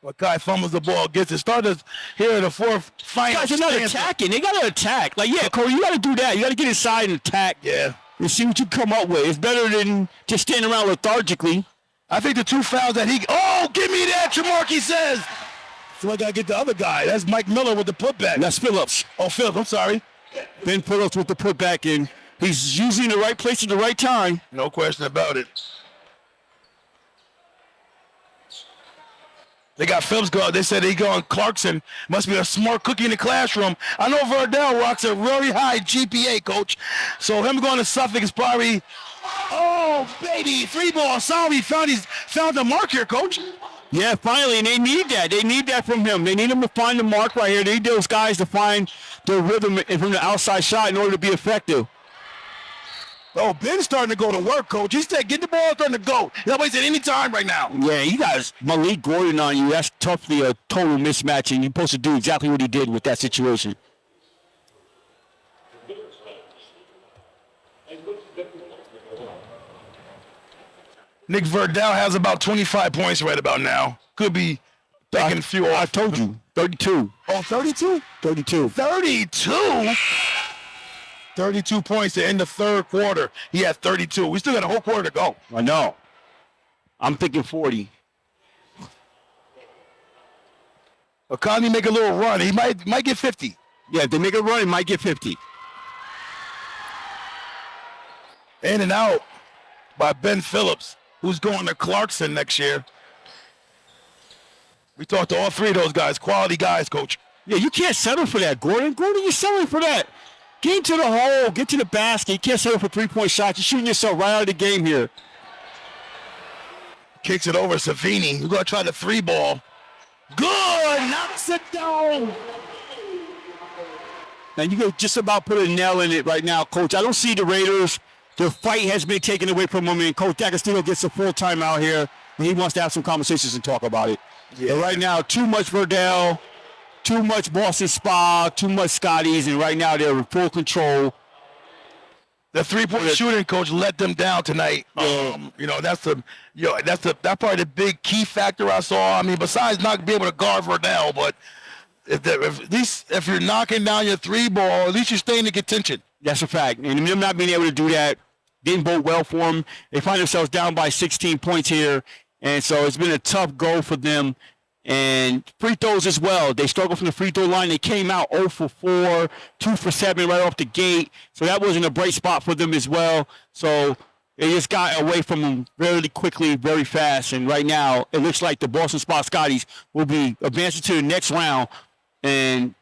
Well, guy fumbles the ball, gets it. Started here in the fourth final. Guys are not attacking. They got to attack. Like, yeah, Corey, you got to do that. You got to get inside and attack. Yeah. And see what you come up with. It's better than just standing around lethargically. I think the two fouls that oh, give me that, Tremarky says. So I got to get the other guy. That's Mike Miller with the putback. That's Phillips. Oh, Phillips, I'm sorry. Ben Phillips with the putback in. He's usually in the right place at the right time. No question about it. They got Phillips going. They said he going Clarkson. Must be a smart cookie in the classroom. I know Verdell rocks a very high GPA, Coach. So him going to Suffolk is probably, oh, baby, 3-ball. Sorry, found the mark here, Coach. Yeah, finally, and they need that. They need that from him. They need him to find the mark right here. They need those guys to find their rhythm from the outside shot in order to be effective. Oh, Ben's starting to go to work, Coach. He said, get the ball starting to go. He's not wasting any time right now. Yeah, he got Malik Gordon on you. That's toughly a total mismatch, and you're supposed to do exactly what he did with that situation. Nick Verdell has about 25 points right about now. Could be taking a few off. I told you, 32. Oh, 32? 32. 32? 32 points to end the third quarter. He had 32. We still got a whole quarter to go. I know. I'm thinking 40. Colonie make a little run. He might get 50. Yeah, if they make a run, he might get 50. In and out by Ben Phillips, who's going to Clarkson next year. We talked to all three of those guys, quality guys, Coach. Yeah, you can't settle for that, Gordon. Gordon, you're settling for that. Get into the hole, get to the basket. You can't settle for three-point shots. You're shooting yourself right out of the game here. Kicks it over Savini. We're going to try the 3-ball. Good! Knocks it down! Now, you can just about put a nail in it right now, Coach. I don't see the Raiders. Their fight has been taken away from them, and Coach D'Agostino gets a full timeout here, and he wants to have some conversations and talk about it. Yeah. But right now, too much Verdell, too much Ballston Spa, too much Scotties, and right now they're in full control. The 3-point shooting, Coach, let them down tonight. That's probably the big key factor I saw. I mean, besides not being able to guard Verdell, but if you're knocking down your 3-ball, at least you're staying in contention. That's a fact. And them not being able to do that didn't bode well for them. They find themselves down by 16 points here, and so it's been a tough goal for them. And free throws as well. They struggled from the free throw line. They came out 0 for 4, 2 for 7 right off the gate. So that wasn't a bright spot for them as well. So they just got away from them very quickly, very fast. And right now, it looks like the Ballston Scotties will be advancing to the next round and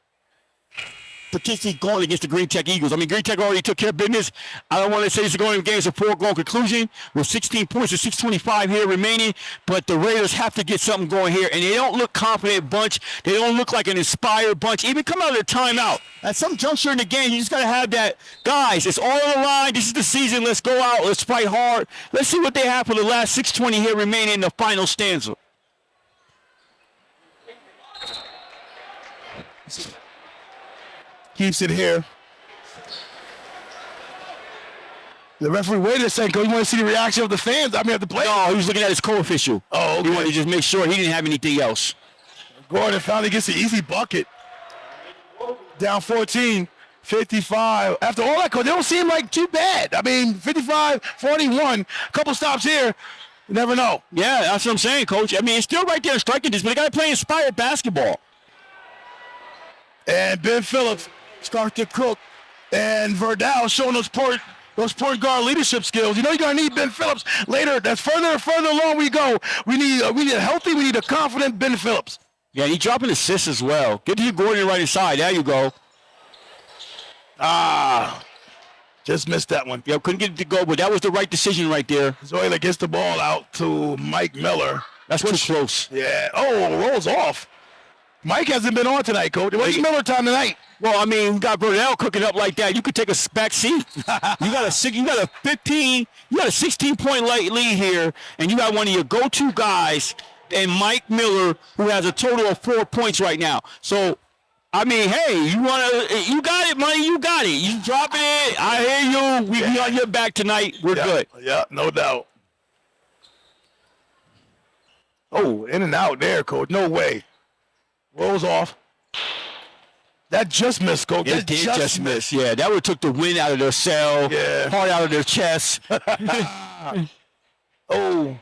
potentially going against the Green Tech Eagles. I mean, Green Tech already took care of business. I don't want to say this is going to game as a foregone conclusion with 16 points and 6:25 here remaining, but the Raiders have to get something going here, and they don't look confident bunch. They don't look like an inspired bunch. Even come out of the timeout. At some juncture in the game, you just got to have that, guys, it's all on the line. This is the season. Let's go out. Let's fight hard. Let's see what they have for the last 6:20 here remaining in the final stanza. Keeps it here. The referee waited a second because he wanted to see the reaction of the fans. Of the players. No, he was looking at his co-official. Oh, okay. He wanted to just make sure he didn't have anything else. Gordon finally gets an easy bucket. Down 14, 55. After all that, they don't seem like too bad. 55, 41. A couple stops here. You never know. Yeah, that's what I'm saying, Coach. It's still right there in striking distance, but they got to play inspired basketball. And Ben Phillips starts to cook. And Verdal showing those point guard leadership skills. You're going to need Ben Phillips later. That's further and further along we go. We need a healthy, we need a confident Ben Phillips. Yeah, he dropping assists as well. Get to your Gordon right inside. There you go. Just missed that one. Yeah, couldn't get it to go, but that was the right decision right there. Zoila gets the ball out to Mike Miller. That's too close. Yeah. Oh, rolls off. Mike hasn't been on tonight, Coach. It wasn't Miller time tonight. Well, you got Burdell cooking up like that. You could take a back seat. You got a 16-point lead here, and you got one of your go-to guys, and Mike Miller, who has a total of 4 points right now. So, hey, you got it, money. You got it. You dropping it. I hear you. We be on your back tonight. We're good. Yeah, no doubt. Oh, in and out there, Coach. No way. Rolls off. That just missed, Coach. It did just miss. Yeah, that would have took the wind out of their sail, heart out of their chest. Oh.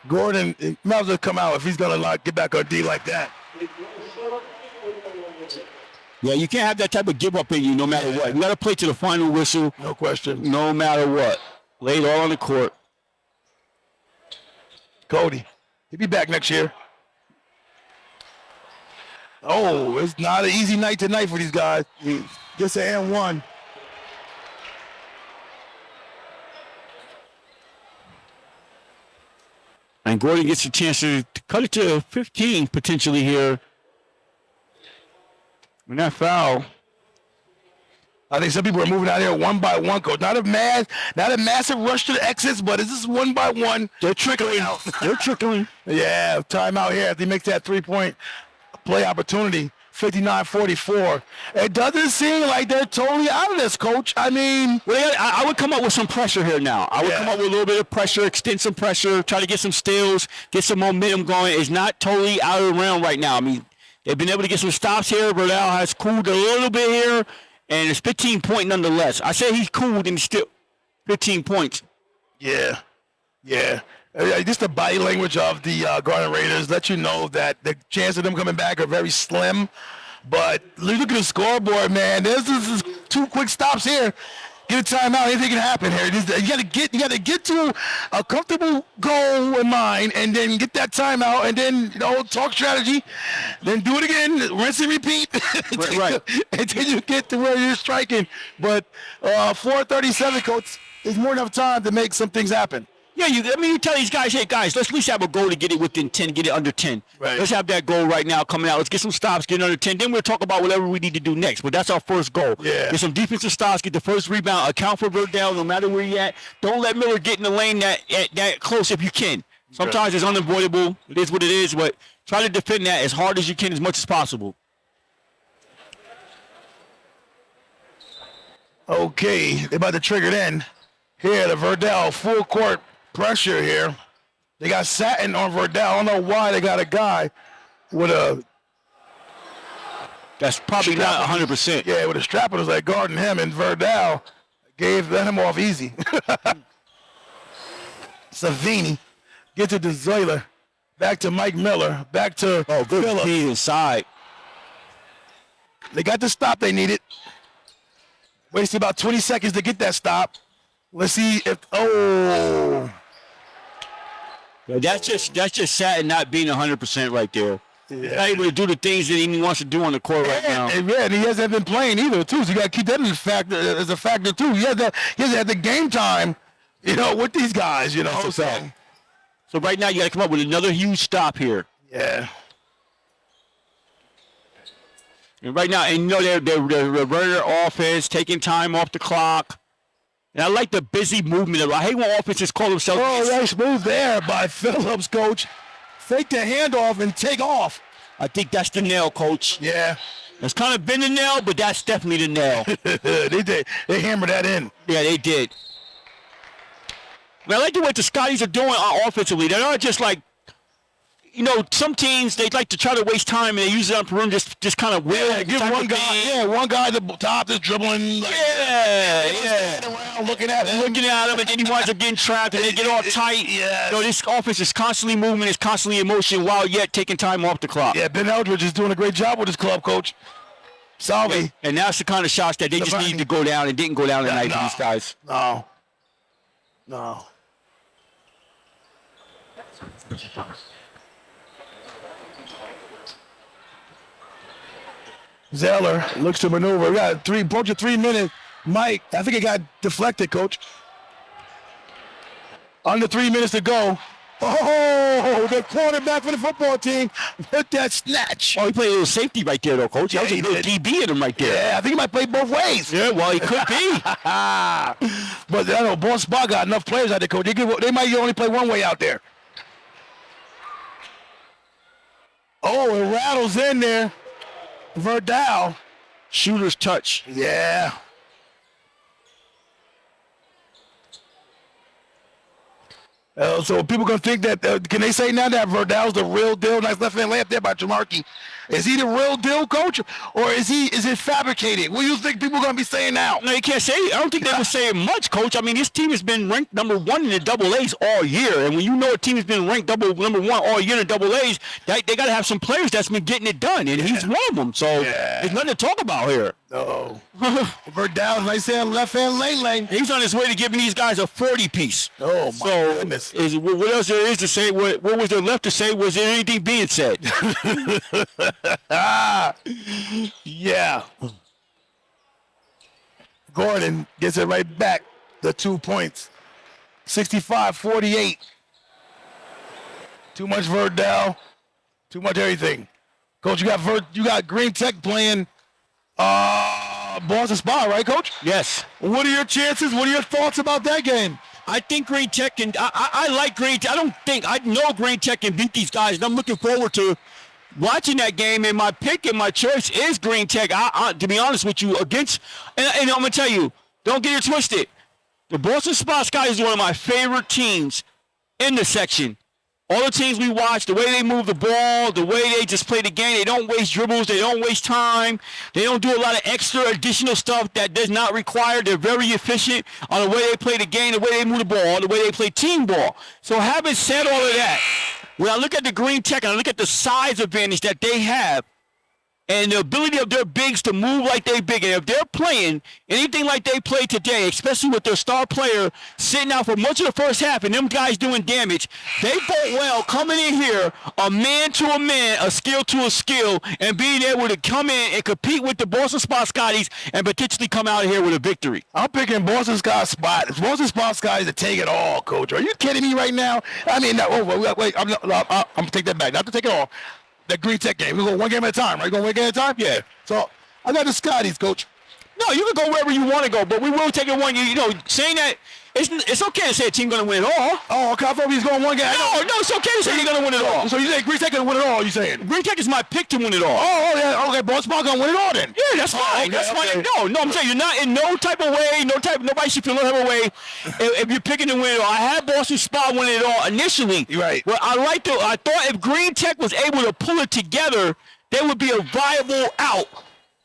Gordon, he might as well come out if he's going to get back on D like that. Yeah, you can't have that type of give up in you no matter what. You got to play to the final whistle. No question. No matter what. Lay it all on the court. Cody, he'll be back next year. Oh, it's not an easy night tonight for these guys. He gets an and one. And Gordon gets a chance to cut it to 15 potentially here. And that foul. I think some people are moving out here one by one, Coach. Not a massive rush to the exits, but it's just one by one. They're trickling out. They're trickling. Yeah, timeout here after he makes that three-point play opportunity. 59-44. It doesn't seem like they're totally out of this, Coach. I would come up with some pressure here now. I would come up with a little bit of pressure, extend some pressure, try to get some steals, get some momentum going. It's not totally out of the realm right now. They've been able to get some stops here. Verdal has cooled a little bit here, and it's 15 points nonetheless. I say he's cooled and still 15 points. Yeah. Just the body language of the Garnet Raiders let you know that the chance of them coming back are very slim. But look at the scoreboard, man. This is 2 quick stops here. Get a timeout. Anything can happen here. You got to get to a comfortable goal in mind, and then get that timeout, and then talk strategy. Then do it again. Rinse and repeat. Right. Until you get to where you're striking. But 4:37, Coach, is more than enough time to make some things happen. Yeah, you tell these guys, hey, guys, let's at least have a goal to get it within 10, get it under 10. Right. Let's have that goal right now coming out. Let's get some stops, get it under 10. Then we'll talk about whatever we need to do next. But that's our first goal. Yeah. Get some defensive stops, get the first rebound, account for Verdal no matter where you're at. Don't let Miller get in the lane that close if you can. Sometimes it's unavoidable. It is what it is, but try to defend that as hard as you can, as much as possible. Okay, they're about to trigger it in. Here, the Verdal full court pressure here. They got Satin on Verdal. I don't know why they got a guy with a... That's probably not 100%. Yeah, with a strap on, it was like guarding him, and Verdal let him off easy. Savini gets it to Zoila. Back to Mike Miller. Back to Good Phillips. feed inside. They got the stop they needed. Wasted about 20 seconds to get that stop. Let's see if Yeah, that's just Satin not being 100% right there. Yeah. Not able to do the things that he wants to do on the court right now. And he hasn't been playing either, too. So you got to keep that as a factor, too. He hasn't had the game time, with these guys, That's a fact. So right now you got to come up with another huge stop here. Yeah. And right now, they're running their offense, taking time off the clock. And I like the busy movement. I hate when offenses call themselves. Oh, nice move there by Phillips, Coach. Fake the handoff and take off. I think that's the nail, Coach. Yeah. It's kind of been the nail, but that's definitely the nail. They did. They hammered that in. Yeah, they did. But I like the way the Scotties are doing offensively. They're not just like, some teams, they like to try to waste time, and they use it on Peru just kind of will. Yeah, give one guy. Yeah, one guy at the top that's dribbling. Like, around, looking at him, and then he winds up getting trapped, and they get all tight. Yeah. This offense is constantly moving, it's constantly in motion, while yet taking time off the clock. Yeah, Ben Eldridge is doing a great job with his club, Coach. Salvi. Yeah. And that's the kind of shots that they just need to go down and didn't go down tonight for these guys. No. Zeller looks to maneuver. We got approaching 3 minutes. Mike, I think it got deflected, Coach. Under 3 minutes to go. Oh, the quarterback for the football team with that snatch. Oh, he played a little safety right there, though, Coach. That was a little DB in him right there. Yeah, I think he might play both ways. Yeah, well, he could be. But I know Ballston Spa got enough players out there, Coach. They might only play one way out there. Oh, it rattles in there. Verdal. Shooter's touch. Yeah. So people going to think that, can they say now that Verdal's the real deal? Nice left-hand layup there by Jamarkey. Is he the real deal, Coach? Or is it fabricated? What do you think people are going to be saying now? No, you can't say it. I don't think they were saying much, Coach. I mean, this team has been ranked number 1 in the double A's all year. And when you know a team has been ranked number 1 all year in the double A's, they got to have some players that's been getting it done. And he's one of them. So there's nothing to talk about here. No. Verdal, nice hand, left-hand lane. He's on his way to giving these guys a 40-piece. Oh, my goodness. What else there is to say? What was there left to say? Was there anything being said? Yeah. Gordon gets it right back. The 2 points. 65-48. Too much Verdal. Too much everything. Coach, you got Green Tech playing Ballston Spa, right, Coach? Yes. What are your chances? What are your thoughts about that game? I think Green Tech can. I like Green Tech. I know Green Tech can beat these guys, and I'm looking forward to watching that game. And my pick and my choice is Green Tech. To be honest with you, and I'm gonna tell you, don't get it twisted. The Ballston Spa Scotties is one of my favorite teams in the section. All the teams we watch, the way they move the ball, the way they just play the game, they don't waste dribbles, they don't waste time, they don't do a lot of extra additional stuff that does not require. They're very efficient on the way they play the game, the way they move the ball, the way they play team ball. So having said all of that, when I look at the Green Tech and I look at the size advantage that they have, and the ability of their bigs to move like they big. And if they're playing anything like they played today, especially with their star player sitting out for much of the first half and them guys doing damage, they both well coming in here, a man to a man, a skill to a skill, and being able to come in and compete with the Ballston Spa Scotties and potentially come out of here with a victory. I'm picking Ballston Spa Spot. Ballston Spa Scotties to take it all, Coach. Are you kidding me right now? I mean, wait, I'm going to take that back. Not to take it all. That Green Tech game. We're going one game at a time, right? You going one game at a time? Yeah. So I got the Scotties, Coach. No, you can go wherever you want to go, but we will take it one. Saying that it's okay to say a team going to win it all. Oh, okay. I thought we was going one game. No, it's okay to say you're going to win it all. So you think Green Tech going to win it all? You saying? Green Tech is my pick to win it all. Oh yeah. Okay, Ballston Spa going to win it all then. Yeah, that's fine. Okay, that's fine. okay. No, I'm saying you're not in no type of way. Nobody should feel no type of way if you're picking to win it all. I had Ballston Spa win it all initially. You're right. Well, I thought if Green Tech was able to pull it together, there would be a viable out.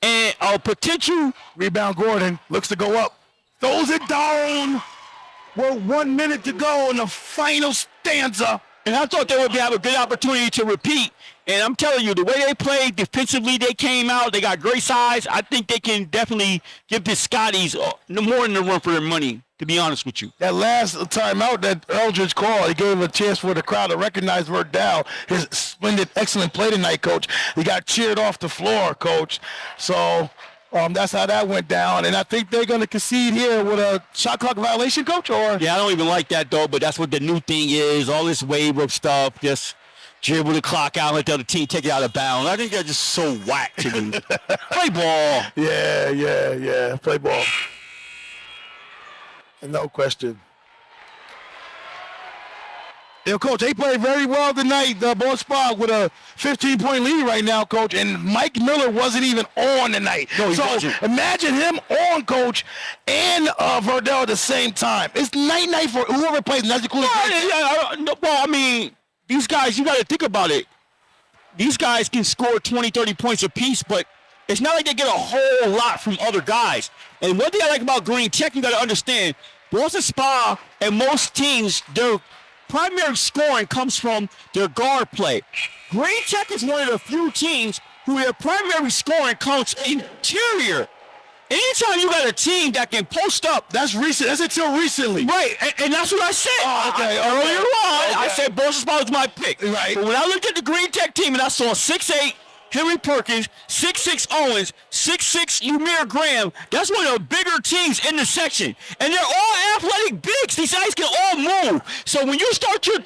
And a potential rebound. Gordon looks to go up. Throws it down. Well, 1 minute to go in the final stanza. And I thought they would have a good opportunity to repeat. And I'm telling you, the way they played defensively, they came out. They got great size. I think they can definitely give the Scotties more than the run for their money, to be honest with you. That last timeout that Eldridge called, he gave a chance for the crowd to recognize Verdal. His splendid, excellent play tonight, Coach. He got cheered off the floor, Coach. So that's how that went down. And I think they're going to concede here with a shot clock violation, Coach? Or yeah, I don't even like that, though, but that's what the new thing is. All this wave of stuff, just dribble the clock out and let the other team take it out of bounds. I think they're just so whack to me. Play ball. Yeah. Play ball. No question. Yeah, Coach, they played very well tonight. The Ball Spark with a 15-point lead right now, Coach. And Mike Miller wasn't even on tonight. No, he so wasn't. imagine him on, Coach, and Verdell at the same time. It's night-night for whoever plays. And that's the coolest thing. Well, I mean, these guys, you got to think about it. These guys can score 20, 30 points apiece, but it's not like they get a whole lot from other guys. And one thing I like about Green Tech, you got to understand, Ballston Spa and most teams, their primary scoring comes from their guard play. Green Tech is one of the few teams who their primary scoring comes interior. Anytime you got a team that can post up, That's recent. That's until recently. right, and that's what I said. Earlier on, I said Ballston Spa was my pick. Right. But when I looked at the Green Tech team and I saw 6'8", Henry Perkins, 6'6", Owens, 6'6", Umir Graham, that's one of the bigger teams in the section. And they're all athletic bigs. These guys can all move. So when you start your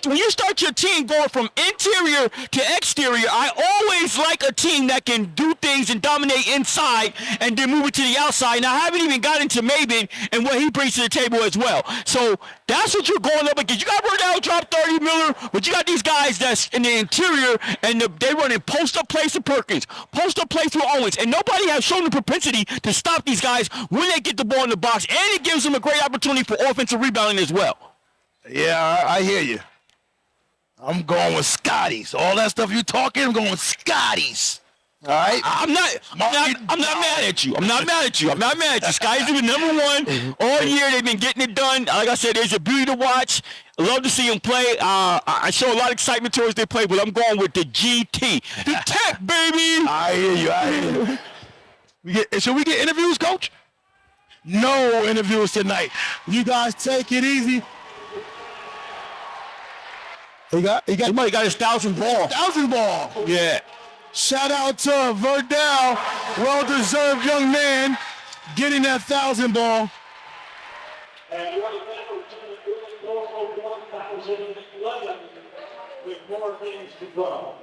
team going from interior to exterior, I always like a team that can do things and dominate inside and then move it to the outside. And I haven't even got into Maben and what he brings to the table as well. So that's what you're going up against. You got Verdell drop 30 Miller, but you got these guys that's in the interior and they running post-up plays to Perkins, post-up plays to Owens, and nobody has shown the propensity to stop these guys when they get the ball in the box, and it gives them a great opportunity for offensive rebounding as well. Yeah, I hear you. I'm going with Scotties. All that stuff you talking, I'm going with Scotties. All right? I'm not mad at you. I'm not mad at you. Sky's been number one all year. They've been getting it done. Like I said, it's a beauty to watch. I love to see them play. I show a lot of excitement towards they play, but I'm going with the GT. The Tech, baby. I hear you. Should we get interviews, Coach? No interviews tonight. You guys take it easy. Somebody got his 1,000 ball. 1,000 ball. Yeah. Shout out to Verdell, well-deserved young man, getting that 1,000 ball.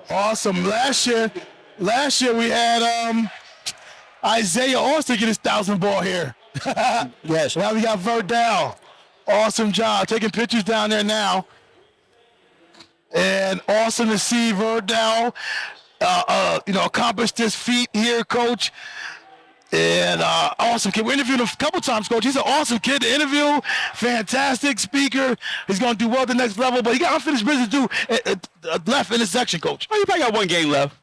Awesome. Last year we had Isaiah Austin get his 1,000 ball here. Yes. Now we got Verdell. Awesome job. Taking pictures down there now. And awesome to see Verdell, accomplish this feat here, Coach. And awesome kid. We interviewed him a couple times, Coach. He's an awesome kid to interview. Fantastic speaker. He's going to do well at the next level, but he got unfinished business to do left in his section, Coach. Oh, you probably got one game left.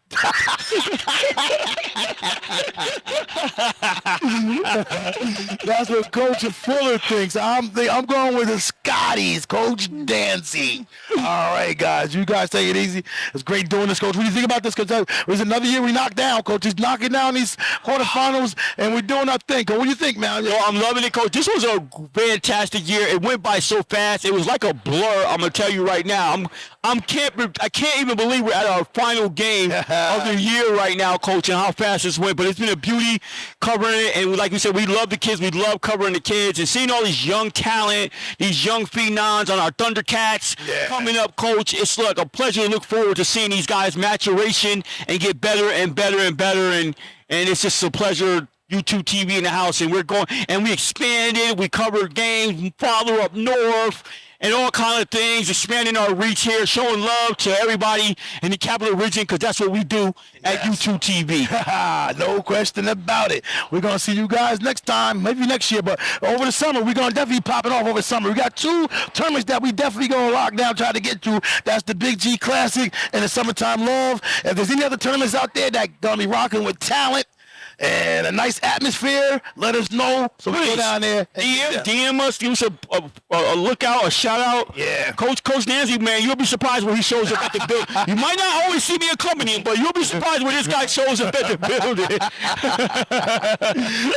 That's what Coach Fuller thinks. I'm going with the Scotties, Coach Dancy. All right, guys. You guys take it easy. It's great doing this, Coach. What do you think about this? Because it was another year we knocked down, Coach. He's knocking down these quarterfinals, and we're doing our thing. What do you think, man? Yo, I'm loving it, Coach. This was a fantastic year. It went by so fast. It was like a blur. I'm gonna tell you right now. I can't even believe we're at our final game of the year right now, Coach, and how fast this went. But it's been a beauty covering it. And like we said, we love the kids. We love covering the kids and seeing all these young talent, these young phenoms on our Thundercats coming up, Coach. It's like a pleasure to look forward to seeing these guys' maturation and get better and better and better. And it's just a pleasure. U2TV in the house, and we're going, and we expanded. We covered games farther up north, and all kind of things, expanding our reach here, showing love to everybody in the Capital Region, because that's what we do at U2TV. No question about it. We're going to see you guys next time, maybe next year, but over the summer, we're going to definitely pop it off over the summer. We got 2 tournaments that we definitely going to lock down, try to get to. That's the Big G Classic and the Summertime Love. If there's any other tournaments out there that going to be rocking with talent and a nice atmosphere, let us know so we go down there. DM us, give us a lookout, a shout out. Yeah. Coach Nancy, man, you'll be surprised when he shows up at the building. You might not always see me accompany him, but you'll be surprised when this guy shows up at the building.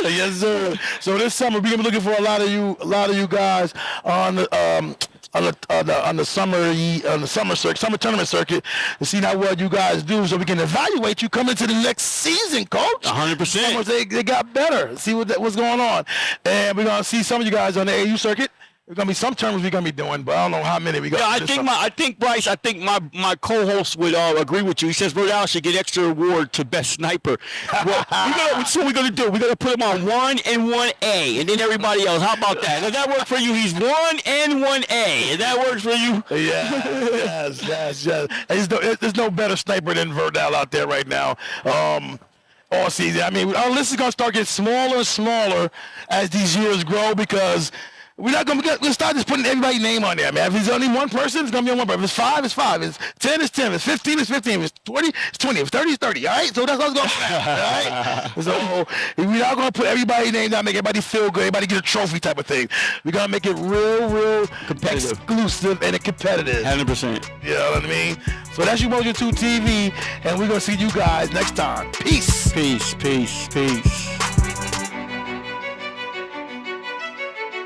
Yes, sir. So this summer we're gonna be looking for a lot of you guys on the summer tournament circuit to see how well you guys do, so we can evaluate you coming to the next season, Coach. 100%. They got better. See what's going on, and we're gonna see some of you guys on the AU circuit. There's gonna be some tournaments we're gonna be doing, but I don't know how many we got. Yeah, I think Bryce. I think my co-host would agree with you. He says Rhode Island should get extra award to best sniper. Well, so we're gonna do. We're gonna put him on 1 and 1A, and then everybody else. How about that? Does that work for you? He's 1 and 1A. If that works for you? Yeah, yes. There's no better sniper than Verdal out there right now. All season. I mean, our list is gonna start getting smaller and smaller as these years grow because. We're start just putting everybody's name on there, man. If it's only one person, it's going to be on one person. If it's 5, it's 5. If it's 10, it's 10. If it's 15, it's 15. If it's 20, it's 20. If it's 30, it's 30. All right? So that's what's going on. All right? So we're not going to put everybody's name down, make everybody feel good, everybody get a trophy type of thing. We're going to make it real competitive, exclusive, and competitive. 100%. You know what I mean? So that's your U2TV, and we're going to see you guys next time. Peace. Peace.